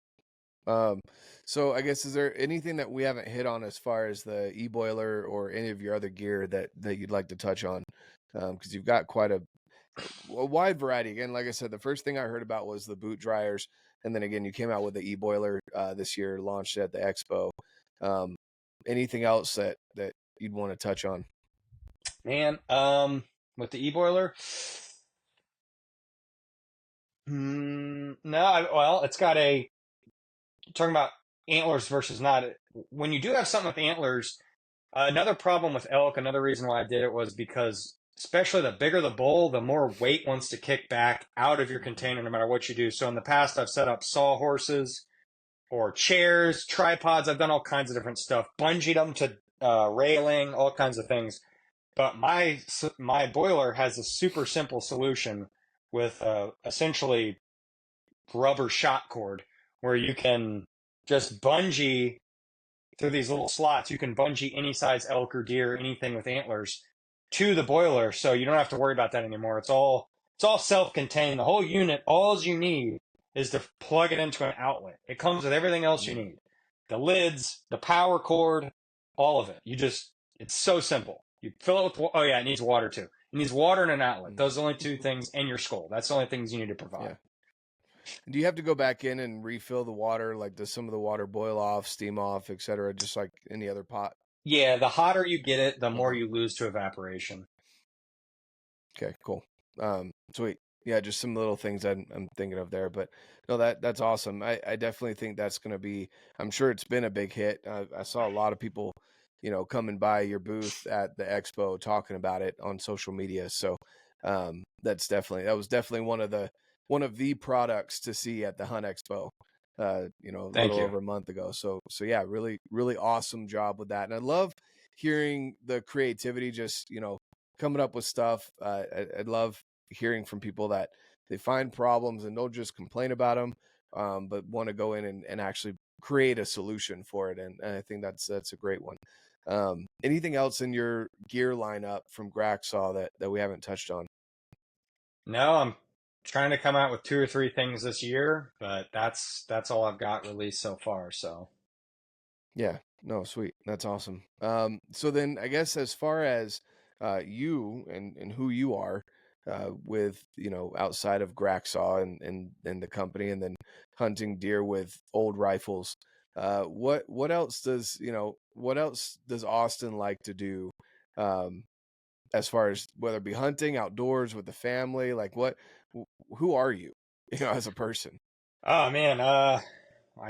So I guess, is there anything that we haven't hit on as far as the e-boiler or any of your other gear that you'd like to touch on? Because you've got quite a wide variety. Again, like I said, the first thing I heard about was the boot dryers, and then again, you came out with the e-boiler this year, launched at the expo. Anything else that you'd want to touch on? Man, with the e-boiler, no, well, it's got talking about antlers versus not. When you do have something with antlers, another problem with elk, another reason why I did it was because, especially the bigger the bull, the more weight wants to kick back out of your container no matter what you do. So in the past, I've set up sawhorses or chairs, tripods. I've done all kinds of different stuff, bungeed them to railing, all kinds of things. But my boiler has a super simple solution with essentially rubber shot cord where you can just bungee through these little slots. You can bungee any size elk or deer, anything with antlers, to the boiler, so you don't have to worry about that anymore. It's all self-contained. The whole unit, all you need is to plug it into an outlet. It comes with everything else you need. The lids, the power cord, all of it. It's so simple. You fill it with, it needs water too. It needs water and an outlet. Those are the only two things, and your skull. That's the only things you need to provide. Yeah. Do you have to go back in and refill the water? Like, does some of the water boil off, steam off, etc., just like any other pot? Yeah, the hotter you get it, the more you lose to evaporation. Okay, cool. Sweet. Yeah, just some little things I'm thinking of there, but no, that's awesome. I definitely think that's going to be. I'm sure it's been a big hit. I saw a lot of people, coming by your booth at the expo talking about it on social media. So that was definitely one of the products to see at the Hunt Expo. A little over a month ago. So yeah, really, really awesome job with that. And I love hearing the creativity, just, coming up with stuff. I love hearing from people that they find problems and don't just complain about them, but want to go in and actually create a solution for it. And I think that's a great one. Anything else in your gear lineup from Grakksaw that we haven't touched on? No, I'm trying to come out with 2 or 3 things this year, but that's all I've got released so far. So yeah, no, sweet, that's awesome. So then I guess, as far as you and who you are, with outside of Grakksaw and the company, and then hunting deer with old rifles, what else does Austin like to do, as far as whether it be hunting outdoors with the family? Like, who are you, as a person? oh man, I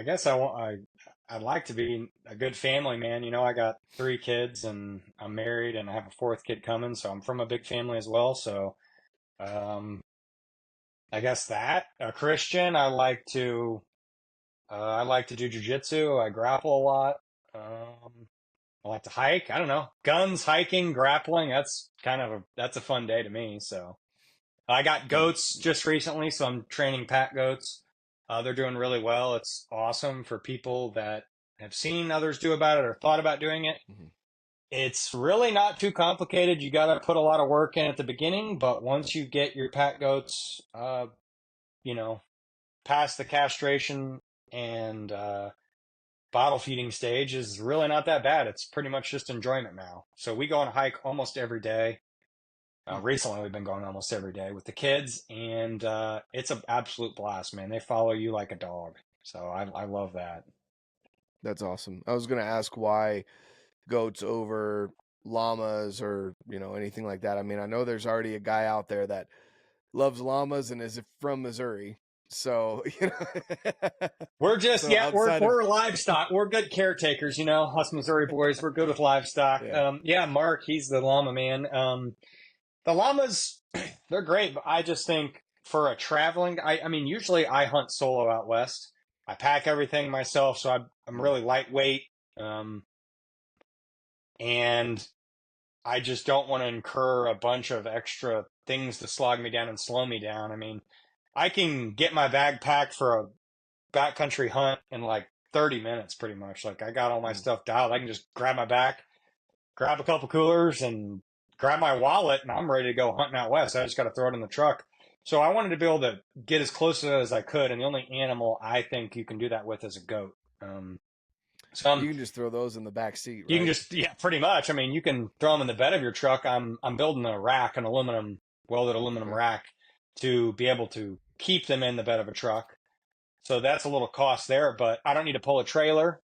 guess I'd like to be a good family man. I got 3 kids and I'm married and I have a 4th kid coming, so I'm from a big family as well. So I guess that a Christian. I like to do jujitsu. I grapple a lot. I like to hike. I don't know, guns, hiking, grappling. That's a fun day to me. So I got goats just recently, so I'm training pack goats. They're doing really well. It's awesome for people that have seen others do about it or thought about doing it. Mm-hmm. It's really not too complicated. You got to put a lot of work in at the beginning, but once you get your pack goats, past the castration and bottle feeding stage, is really not that bad. It's pretty much just enjoyment now. So we go on a hike almost every day. Recently, we've been going almost every day with the kids, and it's an absolute blast, man. They follow you like a dog. So I love that. That's awesome. I was going to ask why goats over llamas or anything like that. I mean, I know there's already a guy out there that loves llamas and is from Missouri, so we're just we're of... livestock. We're good caretakers, us Missouri boys. We're good with livestock. Mark, he's the llama man. The llamas, they're great, but I just think for a traveling, I mean, usually I hunt solo out west. I pack everything myself, so I'm really lightweight. And I just don't want to incur a bunch of extra things to slog me down and slow me down. I mean, I can get my bag packed for a backcountry hunt in like 30 minutes pretty much. Like I got all my stuff dialed. I can just grab my back, grab a couple coolers, and grab my wallet, and I'm ready to go hunting out west. I just got to throw it in the truck. So I wanted to be able to get as close to it as I could, and the only animal I think you can do that with is a goat. You can just throw those in the back seat, right? You can just, yeah, pretty much. I mean, you can throw them in the bed of your truck. I'm building a rack, an welded aluminum rack, to be able to keep them in the bed of a truck. So that's a little cost there, but I don't need to pull a trailer.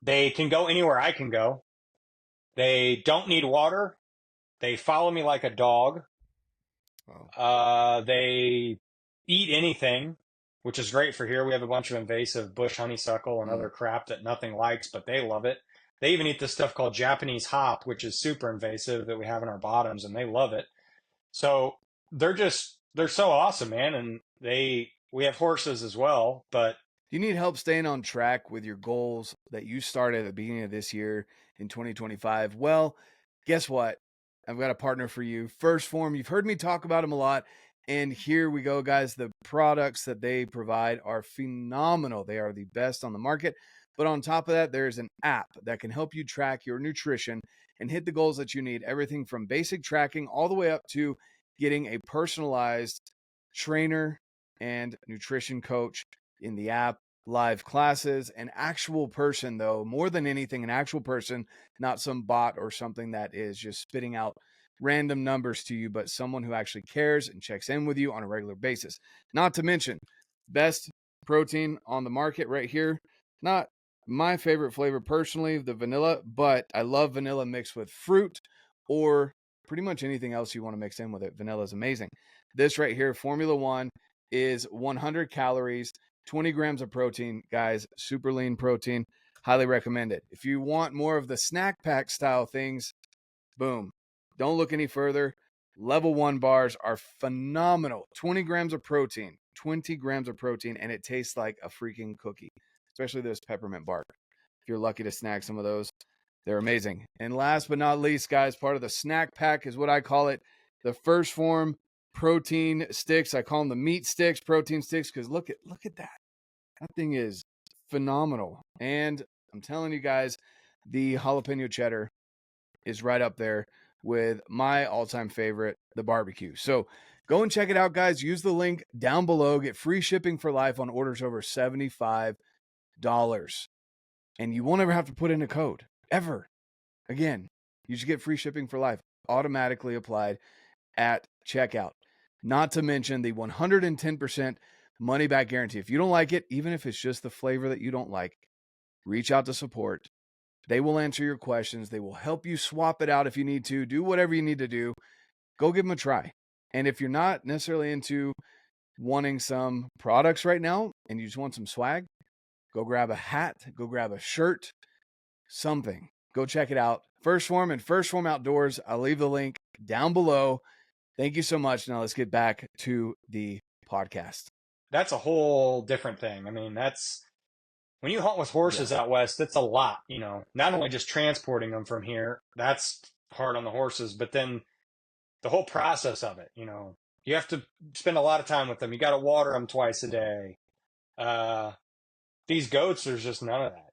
They can go anywhere I can go. They don't need water. They follow me like a dog. Wow. They eat anything, which is great for here. We have a bunch of invasive bush honeysuckle and other crap that nothing likes, but they love it. They even eat this stuff called Japanese hop, which is super invasive that we have in our bottoms, and they love it. So they're so awesome, man. And we have horses as well, but Do you need help staying on track with your goals that you started at the beginning of this year in 2025? Well, guess what? I've got a partner for you. First Phorm, you've heard me talk about them a lot. And here we go, guys. The products that they provide are phenomenal. They are the best on the market. But on top of that, there's an app that can help you track your nutrition and hit the goals that you need. Everything from basic tracking all the way up to getting a personalized trainer and nutrition coach in the app, live classes, an actual person, though, more than anything, an actual person, not some bot or something that is just spitting out random numbers to you, but someone who actually cares and checks in with you on a regular basis. Not to mention, best protein on the market right here. Not my favorite flavor personally, the vanilla, but I love vanilla mixed with fruit or pretty much anything else you want to mix in with it. Vanilla is amazing. This right here, Formula One, is 100 calories, 20 grams of protein, guys. Super lean protein. Highly recommend it. If you want more of the snack pack style things, boom. Don't look any further. Level 1 bars are phenomenal. 20 grams of protein, and it tastes like a freaking cookie, especially this peppermint bark. If you're lucky to snag some of those, they're amazing. And last but not least, guys, part of the snack pack is what I call it, the First Phorm protein sticks. I call them the meat sticks, protein sticks, because look at that. That thing is phenomenal. And I'm telling you guys, the jalapeno cheddar is right up there with my all-time favorite, the barbecue. So go and check it out, guys. Use the link down below. Get free shipping for life on orders over $75. And you won't ever have to put in a code, ever. Again, you should get free shipping for life, automatically applied at checkout. Not to mention the 110% money-back guarantee. If you don't like it, even if it's just the flavor that you don't like, reach out to support. They will answer your questions. They will help you swap it out if you need to. Do whatever you need to do. Go give them a try. And if you're not necessarily into wanting some products right now and you just want some swag, go grab a hat, go grab a shirt, something. Go check it out. First Phorm and First Phorm Outdoors. I'll leave the link down below. Thank you so much. Now let's get back to the podcast. that's a whole different thing. I mean, when you hunt with horses out west, it's a lot, not only just transporting them from here, that's hard on the horses, but then the whole process of it, you have to spend a lot of time with them. You got to water them twice a day. These goats, there's just none of that,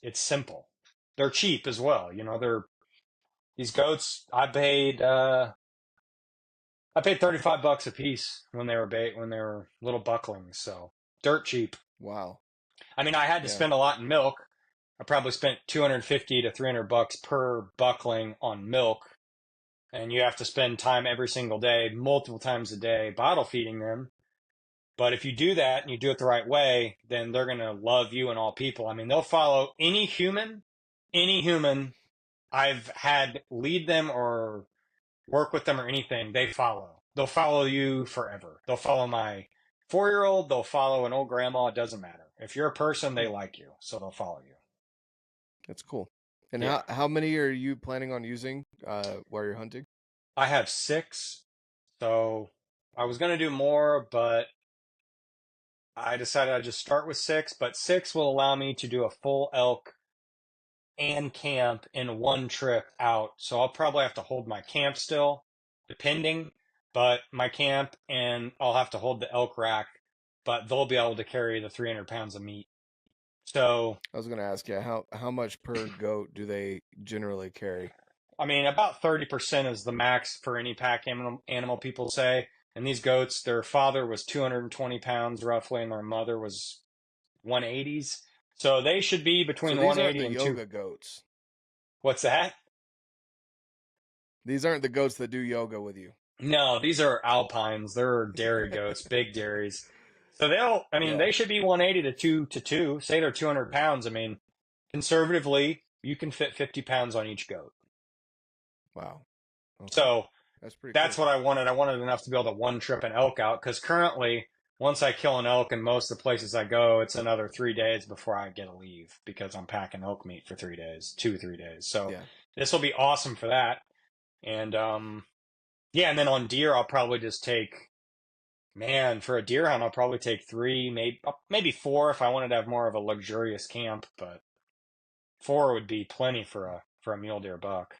it's simple. They're cheap as well. These goats, I paid $35 a piece when they were little bucklings. So dirt cheap. Wow. I mean, I had to spend a lot in milk. I probably spent $250 to $300 per buckling on milk. And you have to spend time every single day, multiple times a day, bottle feeding them. But if you do that and you do it the right way, then they're going to love you and all people. I mean, they'll follow any human I've had lead them or work with them or anything, they follow. They'll follow you forever. They'll follow my 4-year-old. They'll follow an old grandma. It doesn't matter. If you're a person, they like you, so they'll follow you. That's cool. And how many are you planning on using while you're hunting? I have 6. So I was going to do more, but I decided I'd just start with 6. But 6 will allow me to do a full elk and camp in one trip out. So I'll probably have to hold my camp still, depending, but my camp, and I'll have to hold the elk rack, but they'll be able to carry the 300 pounds of meat. So, I was going to ask you how much per goat do they generally carry? I mean, about 30% is the max for any pack animal, people say. And these goats, their father was 220 pounds roughly, and their mother was 180s. So they should be between So these aren't 180 the and yoga goats. What's that? These aren't the goats that do yoga with you. No, these are alpines. They're dairy goats, big dairies. So Yeah. they should be 180 to 2. Say they're 200 pounds. I mean, conservatively, you can fit 50 pounds on each goat. Wow. Okay. So that's what I wanted. I wanted enough to be able to one trip an elk out, because currently, once I kill an elk in most of the places I go, it's another 3 days before I get a leave, because I'm packing elk meat for 3 days, 2-3 days. So Yeah. this will be awesome for that. And yeah, and then on deer, I'll probably just take, man, for a deer hunt, I'll probably take 3, maybe 4 if I wanted to have more of a luxurious camp, but 4 would be plenty for a mule deer buck.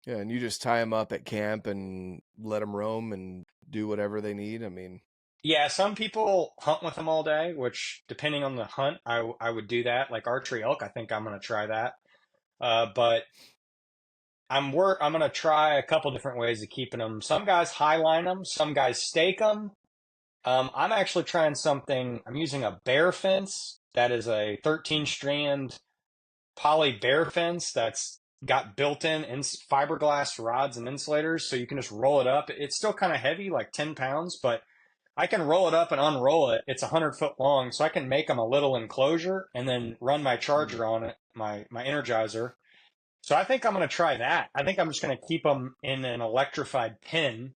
Yeah, and you just tie them up at camp and let them roam and do whatever they need. I mean, Yeah, some people hunt with them all day, which depending on the hunt, I would do that. Like archery elk, I think I'm going to try that. But I'm going to try a couple different ways of keeping them. Some guys highline them, some guys stake them. I'm actually trying something. I'm using a bear fence that is a 13-strand poly bear fence that's got built-in fiberglass rods and insulators, so you can just roll it up. It's still kind of heavy, like 10 pounds, but I can roll it up and unroll it. It's 100 foot long, so I can make them a little enclosure and then run my charger on it, my Energizer. So I think I'm going to try that. I think I'm just going to keep them in an electrified pen,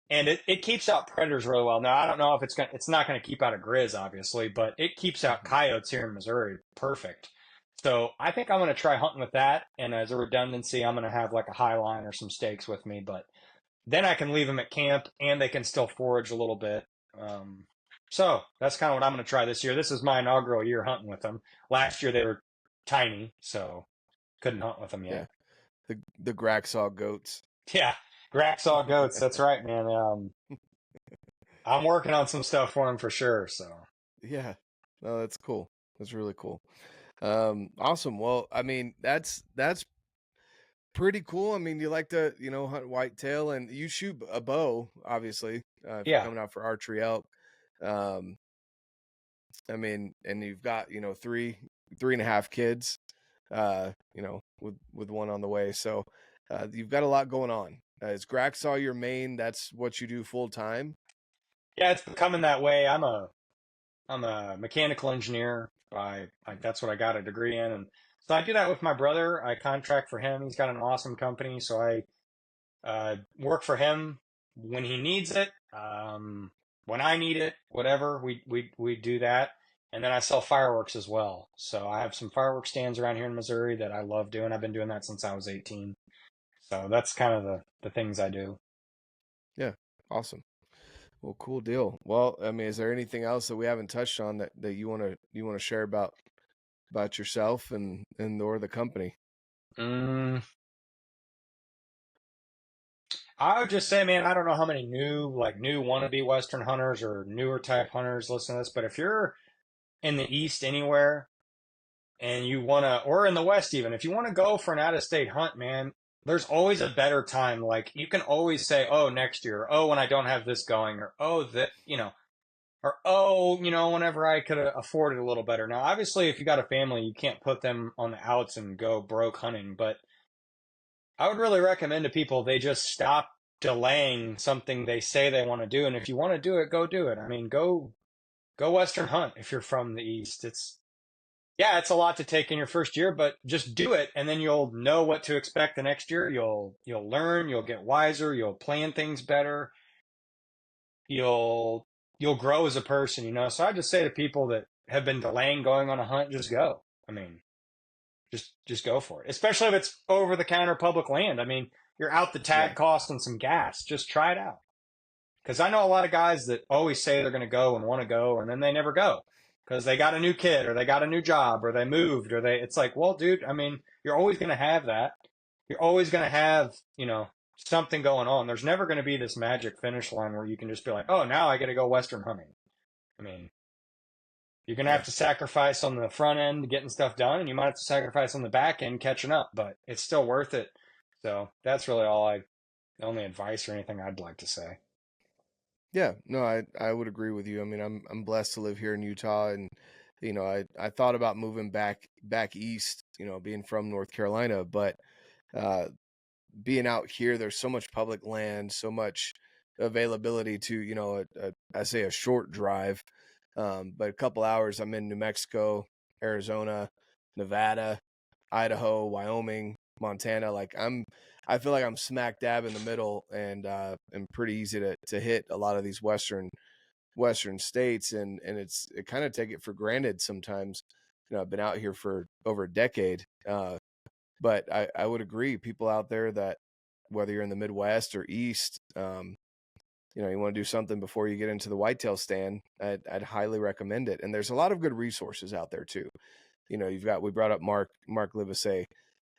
and it keeps out predators really well. Now I don't know if it's not going to keep out a grizz, obviously, but it keeps out coyotes here in Missouri perfect. So I think I'm going to try hunting with that, and as a redundancy, I'm going to have like a high line or some stakes with me, but then I can leave them at camp, and they can still forage a little bit. So that's kind of what I'm going to try this year. This is my inaugural year hunting with them. Last year they were tiny, so couldn't hunt with them yet. Yeah, the Grakksaw goats. Yeah, Grakksaw goats. That's right, man. I'm working on some stuff for them for sure. So Yeah, no, that's cool. That's really cool. Awesome. Well, I mean, that's pretty cool. I mean, you like to, hunt whitetail, and you shoot a bow, obviously, if you're yeah, coming out for archery elk. I mean, and you've got, 3.5 kids, with one on the way. So, you've got a lot going on. Is Grakksaw your main? That's what you do full time? yeah, it's becoming that way. I'm a mechanical engineer. That's what I got a degree in, and so I do that with my brother. I contract for him. He's got an awesome company, so I work for him when he needs it, when I need it, whatever. We do that, and then I sell fireworks as well. So I have some fireworks stands around here in Missouri that I love doing. I've been doing that since I was 18. So that's kind of the things I do. Yeah, awesome. Well, cool deal. Well, I mean, is there anything else that we haven't touched on that you want to share about yourself and or the company? I would just say, man, I don't know how many new wannabe Western hunters or newer type hunters listen to this, but if you're in the East anywhere and you want to, or in the West even, if you want to go for an out of state hunt, man, there's always a better time. Like you can always say, oh, next year, or, oh, when I don't have this going, or oh, that, or oh, whenever I could afford it a little better. Now, obviously, if you got a family, you can't put them on the outs and go broke hunting, but I would really recommend to people they just stop delaying something they say they want to do. And if you want to do it, go do it. I mean, go Western hunt if you're from the East. It's a lot to take in your first year, but just do it, and then you'll know what to expect the next year. You'll learn, you'll get wiser, you'll plan things better, you'll grow as a person. So I just say to people that have been delaying going on a hunt, just go. I mean, just go for it, especially if it's over the counter public land. I mean, you're out the tag cost and some gas. Just try it out. Because I know a lot of guys that always say they're going to go and want to go, and then they never go. because they got a new kid or they got a new job or they moved or it's like, well, dude, I mean, you're always going to have that. You're always going to have, something going on. There's never going to be this magic finish line where you can just be like, oh, now I got to go Western hunting. I mean, you're going to have to sacrifice on the front end getting stuff done, and you might have to sacrifice on the back end catching up, but it's still worth it. So that's really the only advice or anything I'd like to say. Yeah, no, I would agree with you. I mean, I'm blessed to live here in Utah, and I thought about moving back east, being from North Carolina, but being out here, there's so much public land, so much availability to, I say a short drive, but a couple hours. I'm in New Mexico, Arizona, Nevada, Idaho, Wyoming, Montana. I feel like I'm smack dab in the middle, and pretty easy to hit a lot of these western states, and it kind of take it for granted sometimes. I've been out here for over a decade, but I would agree, people out there that whether you're in the Midwest or East, you want to do something before you get into the whitetail stand, I'd highly recommend it. And there's a lot of good resources out there too. We brought up Mark Livesey.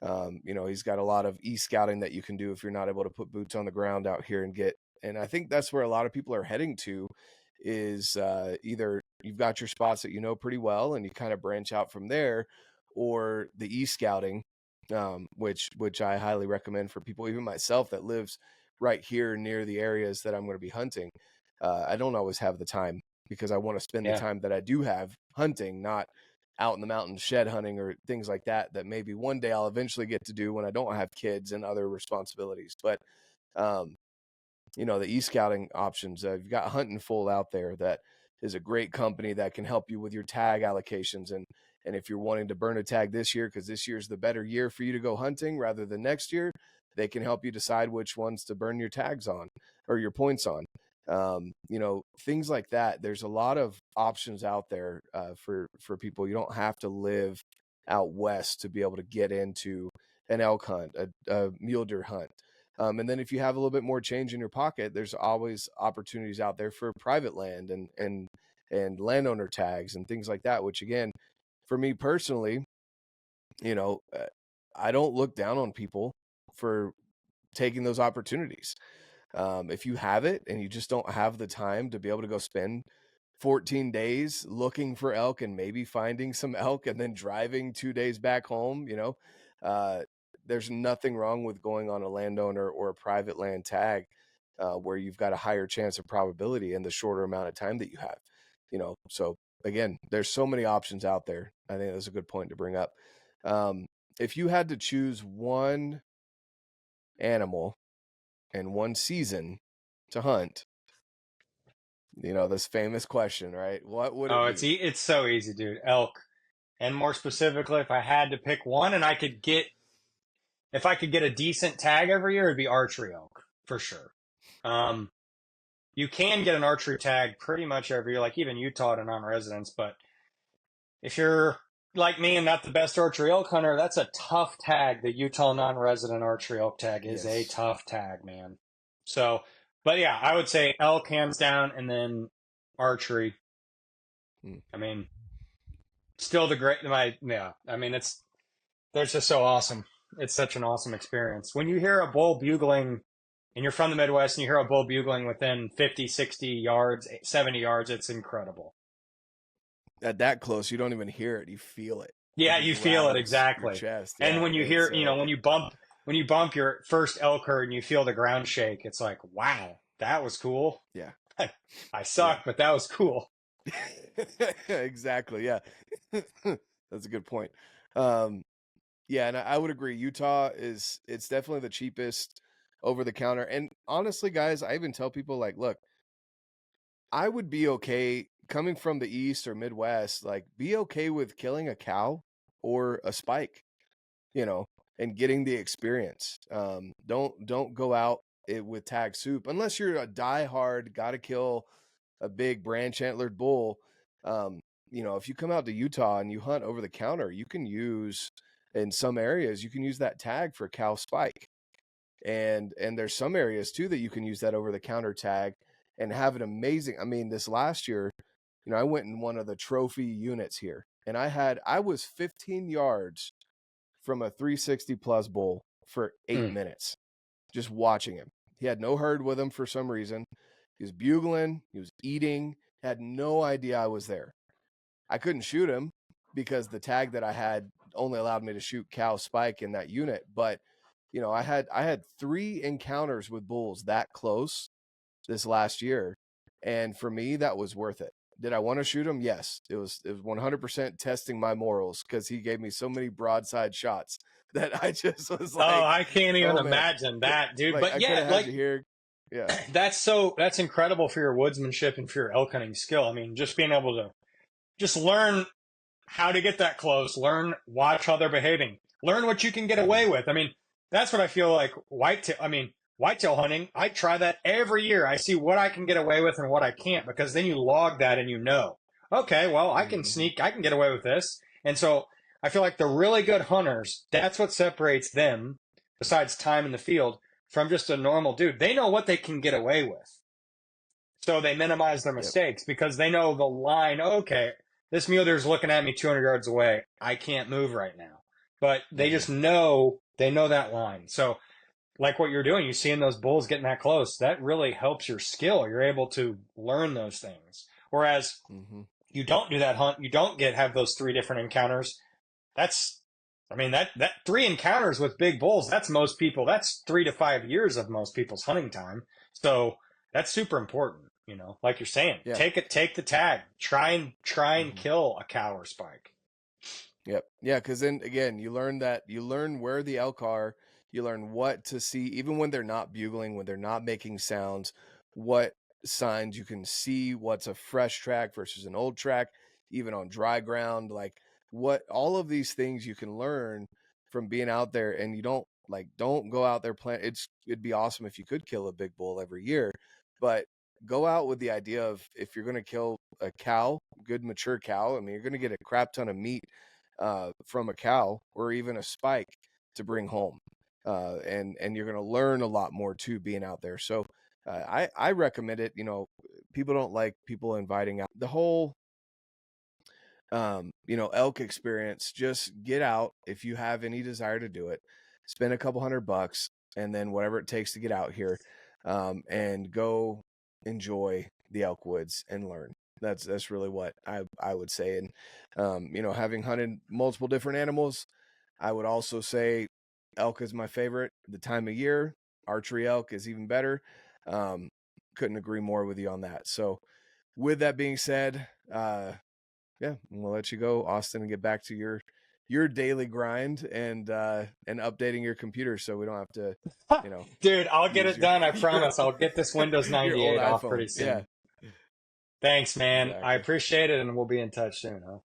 He's got a lot of e-scouting that you can do if you're not able to put boots on the ground out here and I think that's where a lot of people are heading to, is either you've got your spots that you know pretty well and you kind of branch out from there, or the e-scouting, which I highly recommend for people, even myself that lives right here near the areas that I'm going to be hunting. I don't always have the time because I want to spend the time that I do have hunting, not out in the mountains shed hunting or things like that maybe one day I'll eventually get to do when I don't have kids and other responsibilities. But the e-scouting options, you've got Huntin' Full out there that is a great company that can help you with your tag allocations, and if you're wanting to burn a tag this year because this year's the better year for you to go hunting rather than next year, they can help you decide which ones to burn your tags on or your points on. Things like that. There's a lot of options out there for people. You don't have to live out west to be able to get into an elk hunt, a mule deer hunt. And then if you have a little bit more change in your pocket, there's always opportunities out there for private land and landowner tags and things like that, which again, for me personally, I don't look down on people for taking those opportunities. If you have it and you just don't have the time to be able to go spend 14 days looking for elk and maybe finding some elk and then driving 2 days back home, there's nothing wrong with going on a landowner or a private land tag where you've got a higher chance of probability in the shorter amount of time that you have. So again, there's so many options out there. I think that's a good point to bring up. If you had to choose one animal and one season to hunt, this famous question, right? What would it be? It's so easy, dude. Elk. And more specifically, if I had to pick one and if I could get a decent tag every year, it'd be archery elk for sure. You can get an archery tag pretty much every year, like even Utah to non-residents. But if you're like me and not the best archery elk hunter, that's a tough tag. The Utah non-resident archery elk tag is a tough tag, man. So, but yeah, I would say elk hands down, and then archery. I mean, still they're just so awesome. It's such an awesome experience. When you hear a bull bugling and you're from the Midwest and you hear a bull bugling within 50, 60 yards, 70 yards, it's incredible. At that close, you don't even hear it. You feel it. Yeah, you feel it, exactly. Chest. And when you hear, when you bump your first elk herd and you feel the ground shake, it's like, wow, that was cool. Yeah. I suck, but that was cool. Exactly. Yeah. That's a good point. Yeah, and I would agree. Utah it's definitely the cheapest over the counter. And honestly, guys, I even tell people look, I would be okay coming from the East or Midwest, be okay with killing a cow or a spike, and getting the experience. Don't go out with tag soup unless you're a diehard, got to kill a big branch antlered bull. If you come out to Utah and you hunt over the counter, you can use, in some areas, you can use that tag for cow spike. And there's some areas too that you can use that over the counter tag and have an amazing, this last year, I went in one of the trophy units here, and I was 15 yards from a 360 plus bull for 8 minutes, just watching him. He had no herd with him for some reason. He was bugling, he was eating, had no idea I was there. I couldn't shoot him because the tag that I had only allowed me to shoot cow spike in that unit. But, I had 3 encounters with bulls that close this last year. And for me, that was worth it. Did I want to shoot him? Yes. It was 100% testing my morals, because he gave me so many broadside shots that I just was like, oh, I can't even imagine that, dude. Like, but I yeah, like, you here. Yeah. That's incredible for your woodsmanship and for your elk hunting skill. I mean, just being able to just learn how to get that close, watch how they're behaving, learn what you can get away with. I mean, that's what I feel like whitetail hunting. I try that every year. I see what I can get away with and what I can't, because then you log that and okay, well, I can sneak, I can get away with this. And so I feel like the really good hunters, that's what separates them, besides time in the field, from just a normal dude. They know what they can get away with. So they minimize their mistakes because they know the line. Okay, this mule deer's looking at me 200 yards away. I can't move right now. But they just know, that line. So like what you're doing, you're seeing those bulls getting that close. That really helps your skill. You're able to learn those things. Whereas you don't do that hunt, you don't have those 3 different encounters. That 3 encounters with big bulls, that's most people. That's 3 to 5 years of most people's hunting time. So that's super important. Like you're saying, take the tag, try and kill a cow or spike. Yep. Yeah. Cause then again, you learn where the elk are, you learn what to see, even when they're not bugling, when they're not making sounds, what signs you can see, what's a fresh track versus an old track, even on dry ground, like all of these things you can learn from being out there. And you don't go out there it'd be awesome if you could kill a big bull every year, but go out with the idea of, if you're going to kill a cow, good mature cow, I mean, you're going to get a crap ton of meat from a cow or even a spike to bring home. And you're going to learn a lot more too, being out there. So I recommend it. People don't like people inviting out the whole, elk experience. Just get out if you have any desire to do it, spend a couple $100 and then whatever it takes to get out here, and go enjoy the elk woods and learn. That's really what I would say. And having hunted multiple different animals, I would also say elk is my favorite. The time of year, archery elk is even better. Couldn't agree more with you on that. So with that being said, we'll let you go, Austin, and get back to your daily grind and updating your computer, so we don't have to, Dude, I'll get it done. I promise. I'll get this Windows 98 off iPhone. pretty soon. Yeah. Thanks, man. Exactly. I appreciate it, and we'll be in touch soon, huh?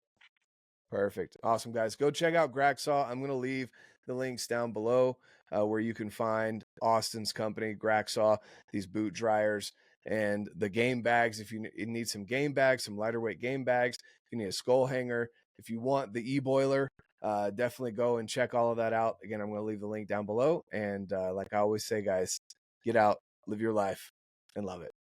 Perfect. Awesome, guys. Go check out Grakksaw. I'm going to leave the links down below where you can find Austin's company, Grakksaw, these boot dryers, and the game bags. If you need some game bags, some lighter weight game bags, if you need a skull hanger, if you want the e-boiler, definitely go and check all of that out. Again, I'm going to leave the link down below. And like I always say, guys, get out, live your life, and love it.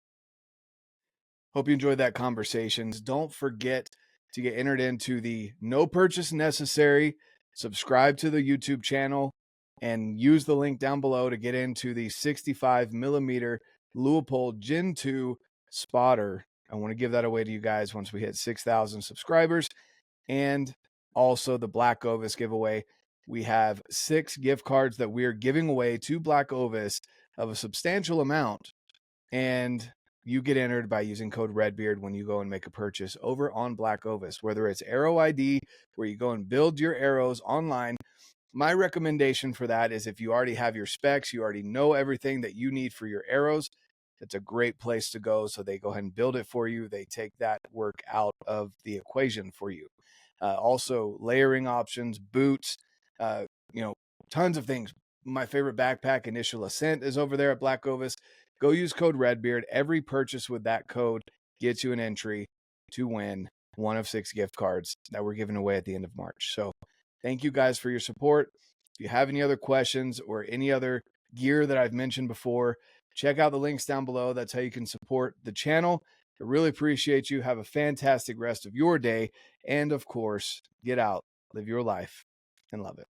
Hope you enjoyed that conversation. Don't forget to get entered into the no purchase necessary. Subscribe to the YouTube channel and use the link down below to get into the 65 millimeter Leupold Gen 2 spotter. I want to give that away to you guys once we hit 6,000 subscribers. And also the BlackOvis giveaway. We have 6 gift cards that we're giving away to BlackOvis of a substantial amount. And you get entered by using code REDBEARD when you go and make a purchase over on BlackOvis, whether it's Arrow ID, where you go and build your arrows online. My recommendation for that is if you already have your specs, you already know everything that you need for your arrows, it's a great place to go. So they go ahead and build it for you. They take that work out of the equation for you. Also layering options, boots, tons of things. My favorite backpack, Initial Ascent, is over there at BlackOvis. Go use code REDBEARD. Every purchase with that code gets you an entry to win one of 6 gift cards that we're giving away at the end of March. So thank you guys for your support. If you have any other questions or any other gear that I've mentioned before, check out the links down below. That's how you can support the channel I really appreciate you. Have a fantastic rest of your day. And of course, get out, live your life, and love it.